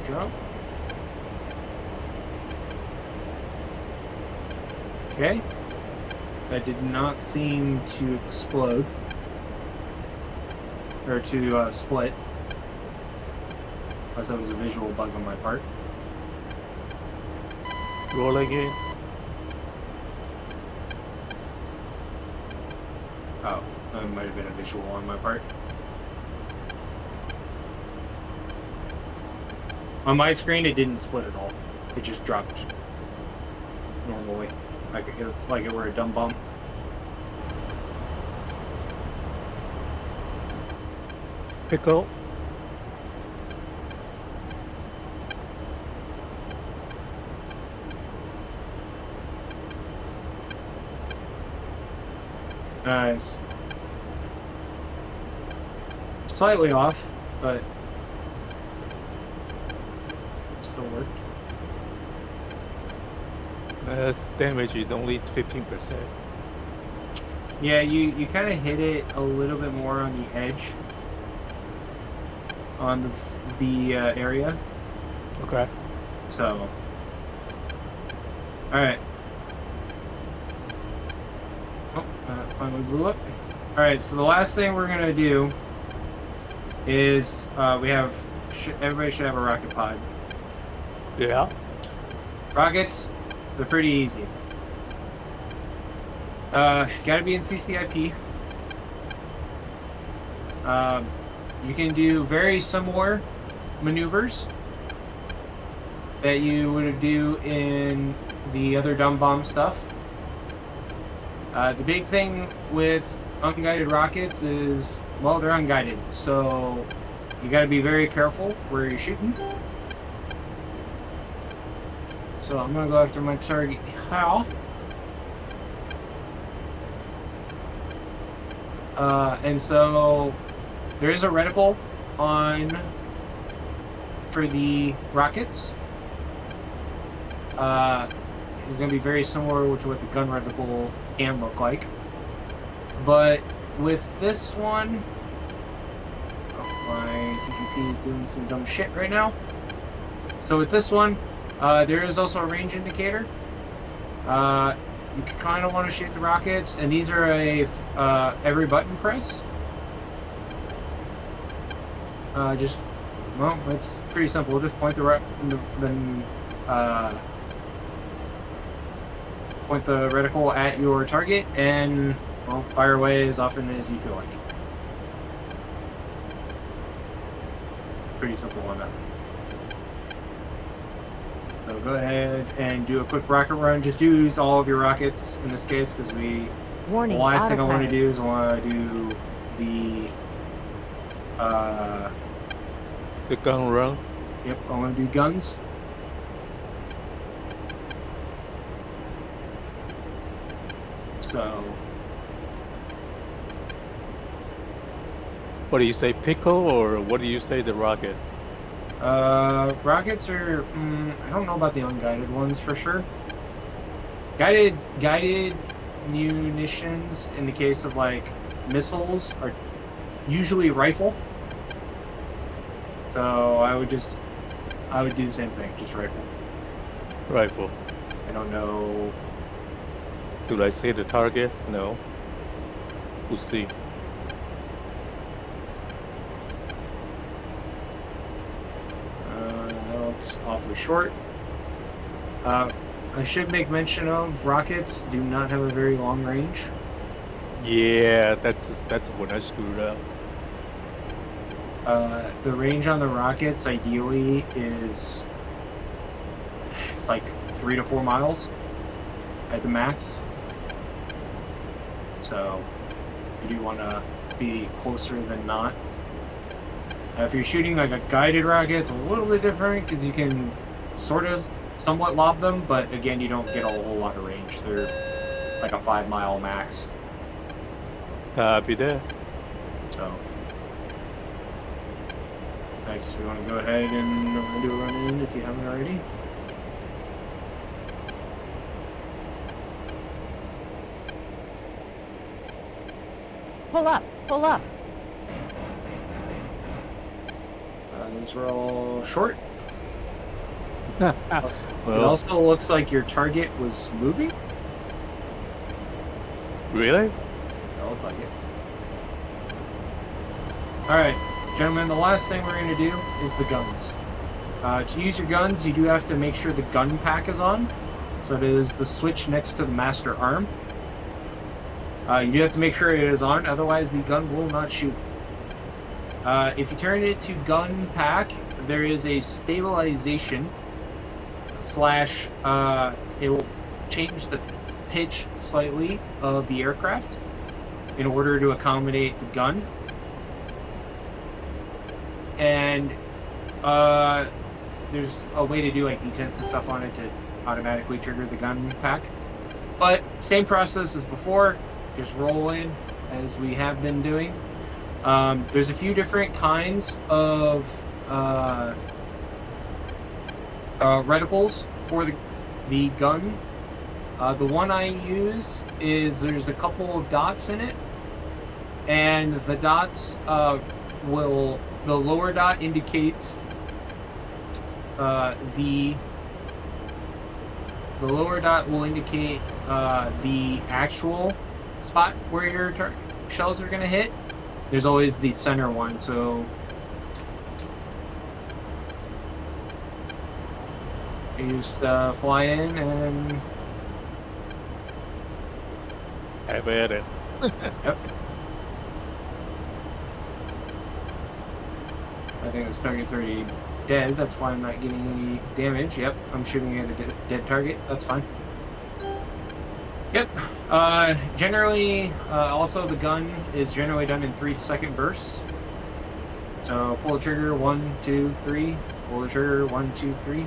Drop. Okay. That did not seem to explode. Or to split. Unless that was a visual bug on my part. Roll again. Oh, that might have been a visual on my part. On my screen, it didn't split at all. It just dropped normally, like it were a dumb bomb. Pickle. Nice. Slightly off, but still worked. Damage is only 15%. Yeah, you kind of hit it a little bit more on the edge, on the area. Okay. So, all right. Oh, finally blew up. All right, so the last thing we're gonna do is everybody should have a rocket pod. Yeah. Rockets, they're pretty easy. Gotta be in CCIP. You can do very similar maneuvers that you would do in the other dumb bomb stuff. The big thing with unguided rockets is, well, they're unguided, so you gotta be very careful where you're shooting. So I'm gonna go after my target Hal. And so there is a reticle on for the rockets. It's going to be very similar to what the gun reticle can look like. But with this one, my EGP is doing some dumb shit right now. So with this one, there is also a range indicator. You kind of want to shoot the rockets, and these are every button press. Well, it's pretty simple. Just point the reticle at your target, and well, fire away as often as you feel like. Pretty simple on that. So go ahead and do a quick rocket run. Just use all of your rockets in this case, because Warning, the last thing I want to autopilot. do is I want to do The gun run. Yep, I want to do guns. So What do you say, pickle, or what do you say, the rocket? rockets are, I don't know about the unguided ones for sure. Guided munitions in the case of like missiles are usually rifle. So I would do the same thing, just rifle. Rifle. I don't know. Do I see the target? No. We'll see. That looks awfully short. I should make mention of rockets do not have a very long range. Yeah, that's when I screwed up. The range on the rockets ideally it's like 3 to 4 miles at the max. So you do want to be closer than not. If you're shooting like a guided rocket, it's a little bit different because you can sort of somewhat lob them, but again, you don't get a whole lot of range. They're like a 5-mile max. Be there. So next, we want to go ahead and do a run in if you haven't already. Pull up, pull up. Those are all short. Well, It also looks like your target was moving. really? That looked like it. Alright, gentlemen, the last thing we're going to do is the guns. To use your guns, you do have to make sure the gun pack is on. So it is the switch next to the master arm. You do have to make sure it is on, otherwise the gun will not shoot. If you turn it to gun pack, there is a stabilization slash it will change the pitch slightly of the aircraft in order to accommodate the gun. And there's a way to do like D10s and stuff on it to automatically trigger the gun pack. But same process as before, just roll in as we have been doing. There's a few different kinds of reticles for the gun. The one I use is there's a couple of dots in it, and the dots the lower dot indicates the lower dot will indicate the actual spot where your shells are going to hit. There's always the center one, so you just fly in and Have at it. yep. I think this target's already dead. That's why I'm not getting any damage. Yep, I'm shooting at a dead target. That's fine. Yep. Generally, also the gun is generally done in 3-second bursts. So pull the trigger, 1, 2, 3. Pull the trigger, 1, 2, 3.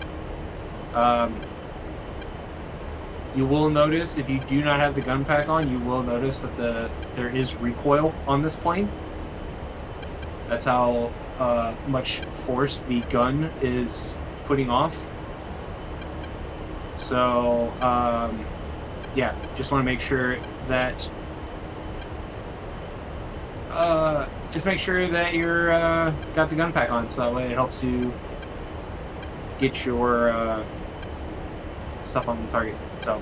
You will notice if you do not have the gun pack on, you will notice that there is recoil on this plane. That's how much force the gun is putting off. So, yeah, just want to make sure that you're got the gun pack on, so that way it helps you get your stuff on the target. So,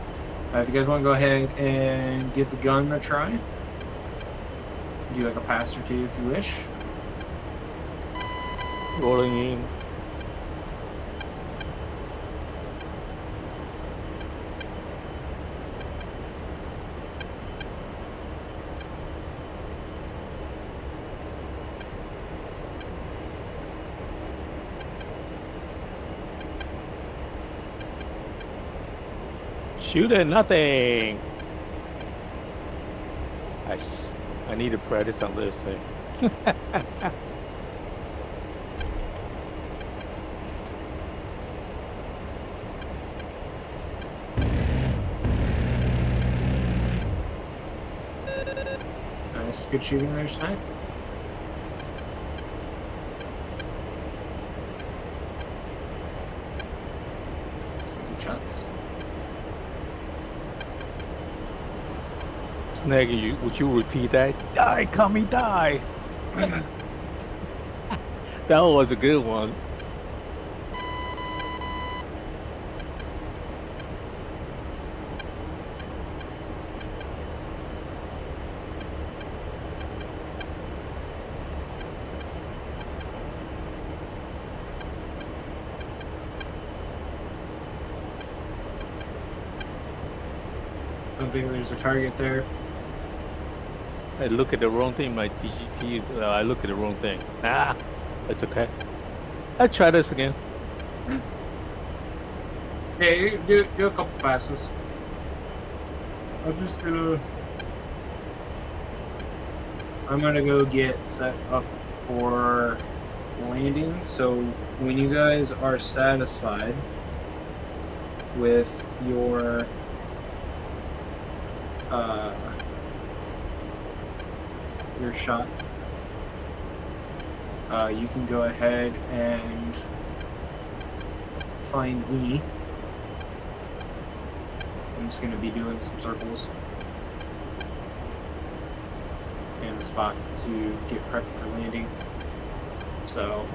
if you guys want to go ahead and give the gun a try, do like a pass or two if you wish. Rolling in. Shoot at nothing. I need to practice on this thing. Nice, good shooting there, Snipe. Good shots. Snaggy, would you repeat that? Die, Kami, die! That was a good one. I don't think there's a target there. I look at the wrong thing. My TGP, I look at the wrong thing. Ah, that's okay. Let's try this again. Yeah, you do a couple passes. I'm gonna go get set up for landing. So when you guys are satisfied with your shot, you can go ahead and find me. I'm just going to be doing some circles and a spot to get prepped for landing. So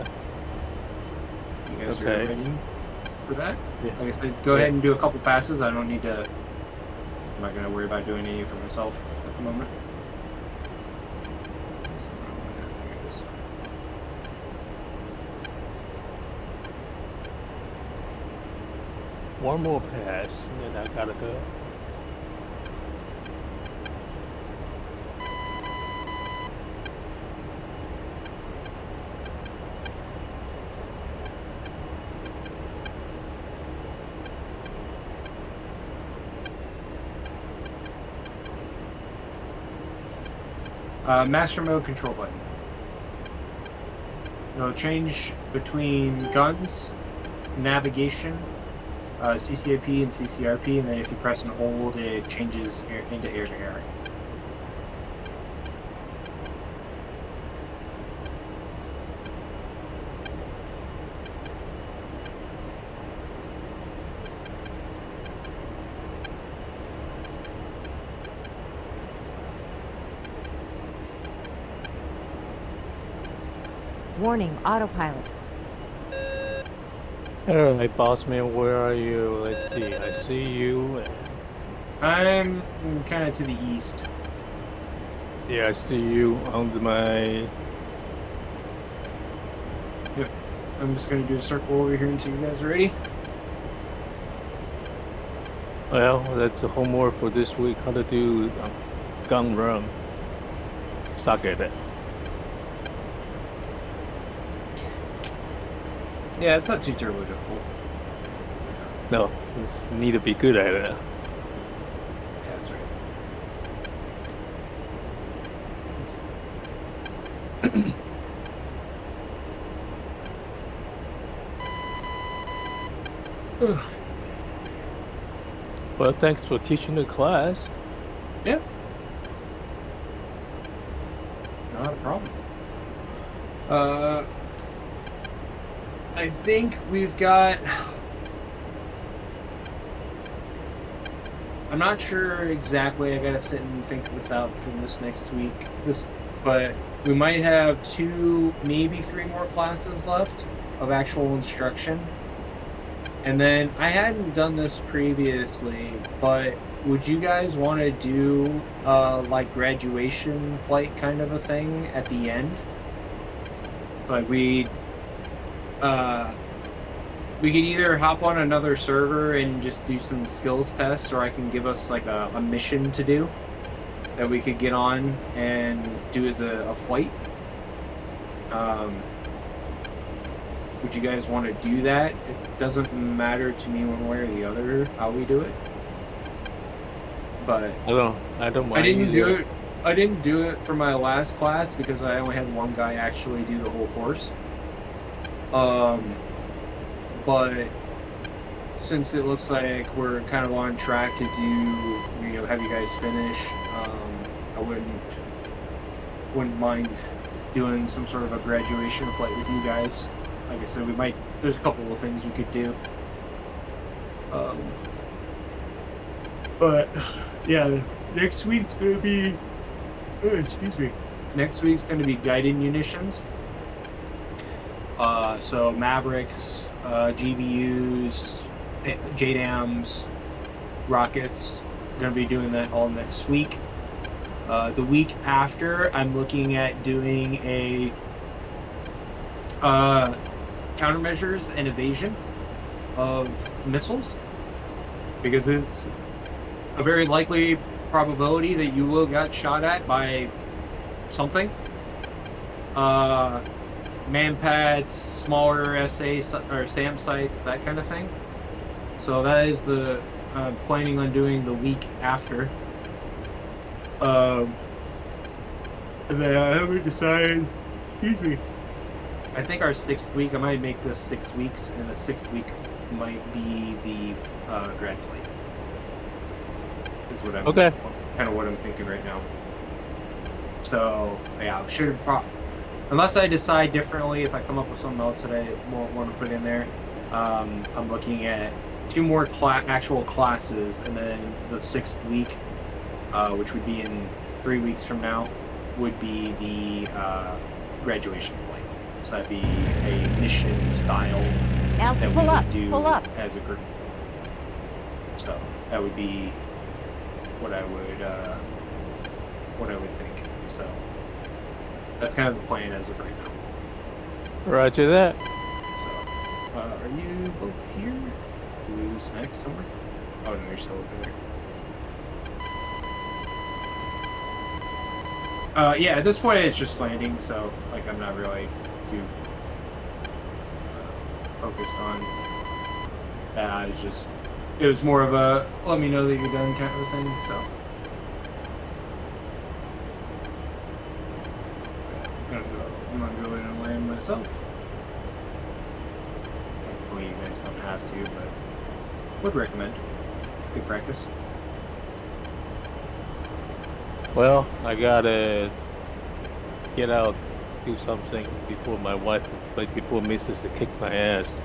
you guys are ready for that? Yeah. Like I said, go ahead and do a couple passes. I don't need to. I'm not going to worry about doing any for myself at the moment. One more pass, and then I gotta go. Master mode control button. It'll change between guns, navigation, CCAP and CCRP, and then if you press and hold, it changes into air to air. Warning, autopilot. Alright, boss man, where are you? Let's see. I see you. I'm kind of to the east. Yeah, I see you on my. Yep. I'm just going to do a circle over here until you guys are ready. Well, that's the homework for this week. How to do gun run. Suck at it. Yeah, it's not too terribly difficult. No, just need to be good at it. Yeah, that's right. Well, thanks for teaching the class. Yeah. Not a problem. I think we've got. I'm not sure exactly. I gotta sit and think this out for this next week. But we might have 2, maybe 3 more classes left of actual instruction. And then I hadn't done this previously, but would you guys want to do like graduation flight kind of a thing at the end? So like we could either hop on another server and just do some skills tests, or I can give us like a mission to do that we could get on and do as a flight. Would you guys want to do that? It doesn't matter to me one way or the other how we do it. But I don't mind. I didn't do it. I didn't do it for my last class because I only had one guy actually do the whole course. But since it looks like we're kind of on track to do, have you guys finish, I wouldn't mind doing some sort of a graduation flight with you guys. Like I said, there's a couple of things we could do. But yeah, next week's gonna be, excuse me. Next week's gonna be guided munitions. So Mavericks, GBUs, JDAMs, rockets. Gonna be doing that all next week. The week after, I'm looking at doing a countermeasures and evasion of missiles, because it's a very likely probability that you will get shot at by something. Manpads, smaller SA or SAM sites, that kind of thing. So that is the planning on doing the week after. And then I haven't decided. Excuse me. I think our 6th week, I might make this 6 weeks, and the 6th week might be the grad flight. Is what I'm Okay. Kind of what I'm thinking right now. So yeah, unless I decide differently, if I come up with something else that I want to put in there, I'm looking at 2 more actual classes, and then the 6th week, which would be in 3 weeks from now, would be the graduation flight. So that'd be a mission style Out that to we pull would up, do pull up. as a group. So that would be what I would think. So that's kind of the plan as of right now. Roger that. So, are you both here? Do we lose snacks somewhere? Oh no, you're still over there. Yeah, at this point it's just landing, so like I'm not really too focused on that. It was more of a let me know that you're done kind of a thing. So I'm gonna go in and land myself. Well, you guys don't have to, but would recommend. Good practice. Well, I gotta get out, do something before my wife, before Mrs. to kick my ass.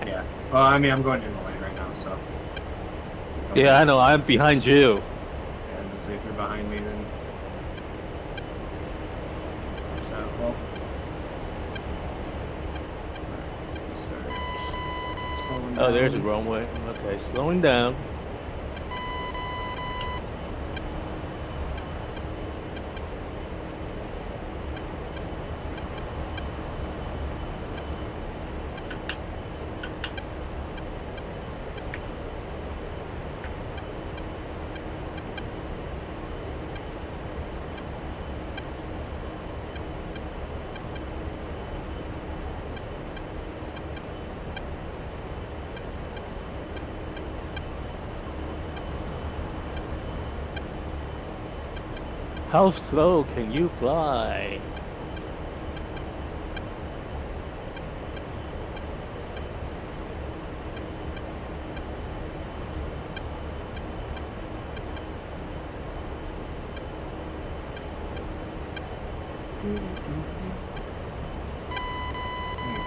Yeah. Well, I mean, I'm going in the lane right now, so. Yeah, I know. I'm behind you. Yeah, and if you're behind me, then. So, well. Oh, there's the runway. Okay, slowing down. How slow can you fly?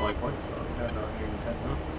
Like what's down to 110 knots.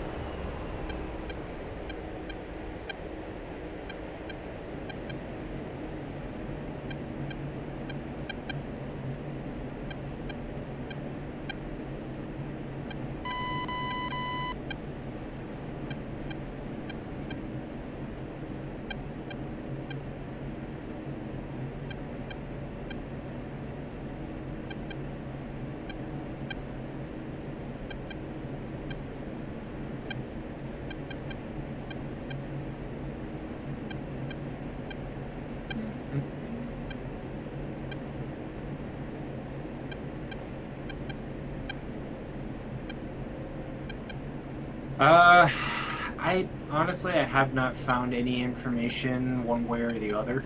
I honestly I have not found any information one way or the other.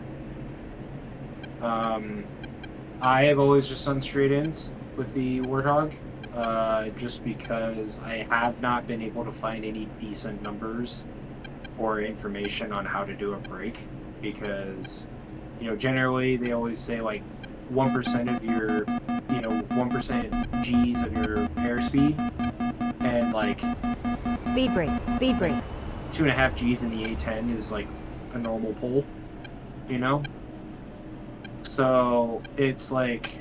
I have always just done straight ins with the Warthog, just because I have not been able to find any decent numbers or information on how to do a brake, because, you know, generally they always say like 1% of your, 1% G's of your airspeed, and like Speed brake. Speed brake. 2.5 G's in the A10 is like a normal pull, you know? So it's like,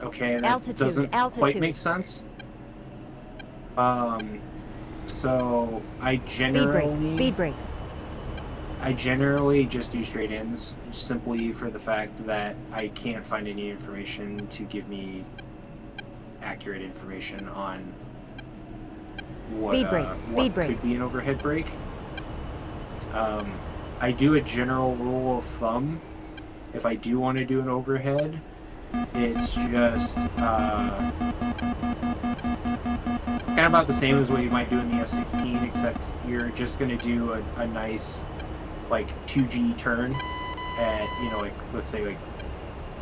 okay, that doesn't quite make sense. So I Speed brake. I generally just do straight ins, simply for the fact that I can't find any information to give me accurate information on what, what could be an overhead brake. I do a general rule of thumb. If I do want to do an overhead, it's just kind of about the same as what you might do in the F-16, except you're just going to do a nice like 2G turn at, like, let's say like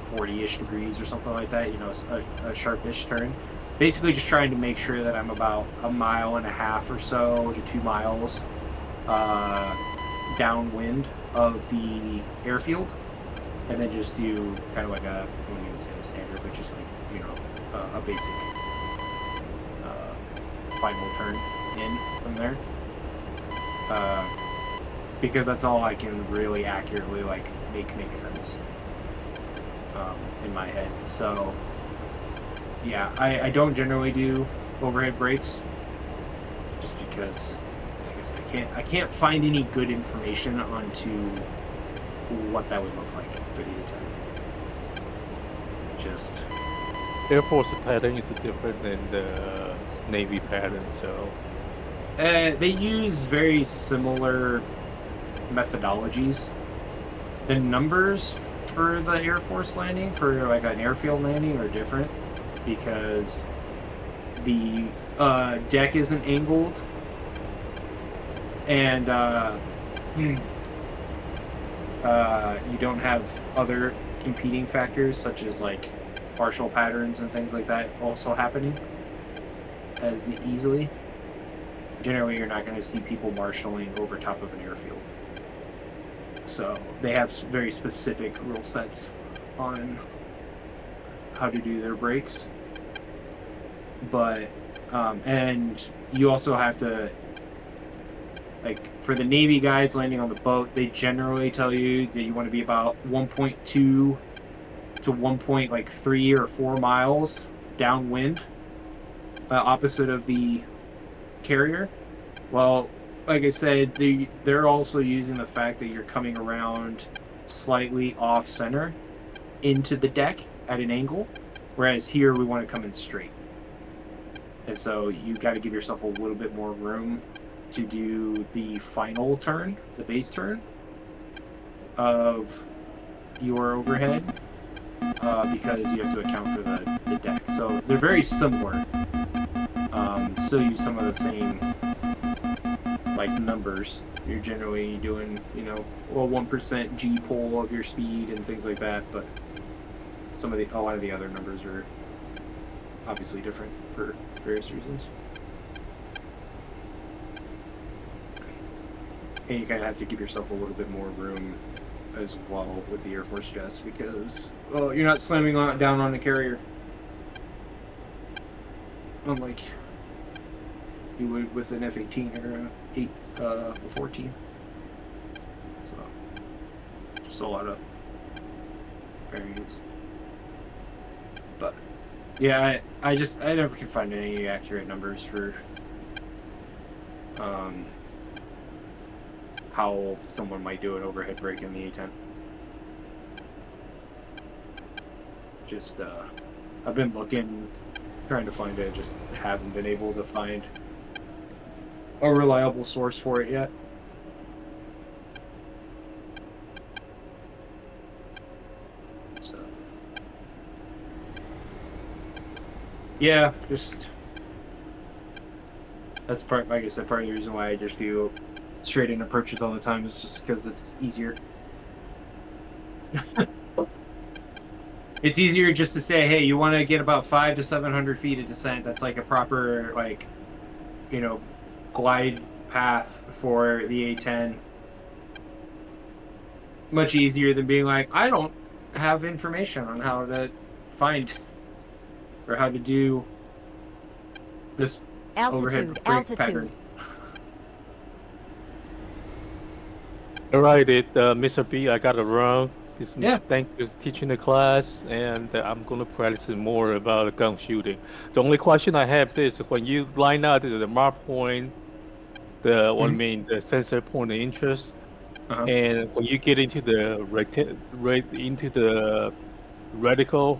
40-ish degrees or something like that, a sharpish turn. Basically just trying to make sure that I'm about 1.5 miles or so to 2 miles downwind of the airfield, and then just do kind of like I wouldn't even say a standard, but just like, a basic final turn in from there. Because that's all I can really accurately like make sense in my head. So yeah, I don't generally do overhead brakes, just because, like I said, I can't find any good information onto what that would look like for the A10. Just Air Force pattern is different than the Navy pattern, so they use very similar methodologies. The numbers for the Air Force landing, for like an airfield landing, are different because the deck isn't angled, and you don't have other competing factors such as like partial patterns and things like that also happening as easily. Generally, you're not going to see people marshalling over top of an airfield. So they have very specific rule sets on how to do their brakes. But, and you also have to, like, for the Navy guys landing on the boat, they generally tell you that you want to be about 1.2 to 1.3 or 4 miles downwind, opposite of the carrier. Well, like I said, they're also using the fact that you're coming around slightly off center into the deck at an angle, whereas here we want to come in straight. And so you got to give yourself a little bit more room to do the final turn, the base turn of your overhead, because you have to account for the deck. So they're very similar. Still use some of the same like numbers. You're generally doing, a 1% G pull of your speed and things like that, but a lot of the other numbers are obviously different for various reasons. And you kind of have to give yourself a little bit more room as well with the Air Force jets because you're not slamming down on the carrier, unlike you would with an F-18 or a 14. So just a lot of variance. But yeah, I never could find any accurate numbers for how someone might do an overhead brake in the A10. Just I've been looking, trying to find it, just haven't been able to find a reliable source for it yet. So yeah, just that's part, like I said, part of the reason why I just do straight into purchase all the time is just because it's easier. It's easier just to say, hey, you want to get about 500 to 700 feet of descent. That's like a proper, like, glide path for the A10. Much easier than being like, I don't have information on how to find or how to do this overhead brake pattern. All right, Mr. B, I got it wrong. Yeah. Thanks for teaching the class, and I'm going to practice more about gun shooting. The only question I have is when you line out the mark point, the sensor point of interest, and when you get into the reticle,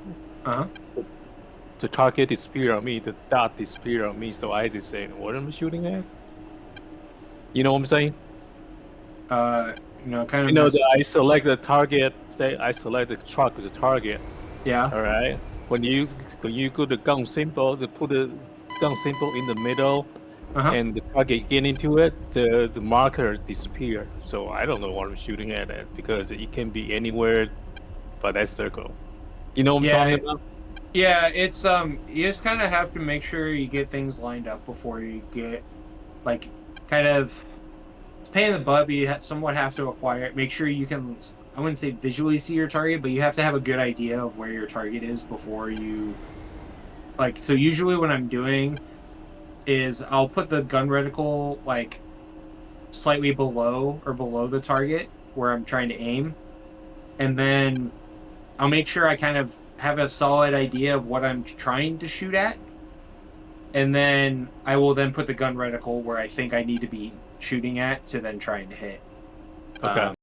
the target disappear on me, the dot disappear on me, so I decide what I'm shooting at. You know what I'm saying? Kind of. I select the target. Say I select the truck as a target. Yeah. All right. When you go the gun symbol, to put the gun symbol in the middle, and the target get into it, the marker disappear. So I don't know what I'm shooting at because it can be anywhere but that circle. You know what I'm talking about? Yeah, it's you just kind of have to make sure you get things lined up before you get, like, kind of, it's a pain in the butt, but you somewhat have to acquire it. Make sure you can, I wouldn't say visually see your target, but you have to have a good idea of where your target is before you, like, so usually what I'm doing is I'll put the gun reticle, like, slightly below the target where I'm trying to aim, and then I'll make sure I kind of have a solid idea of what I'm trying to shoot at. And then I will then put the gun reticle where I think I need to be shooting at to then try and hit. Okay.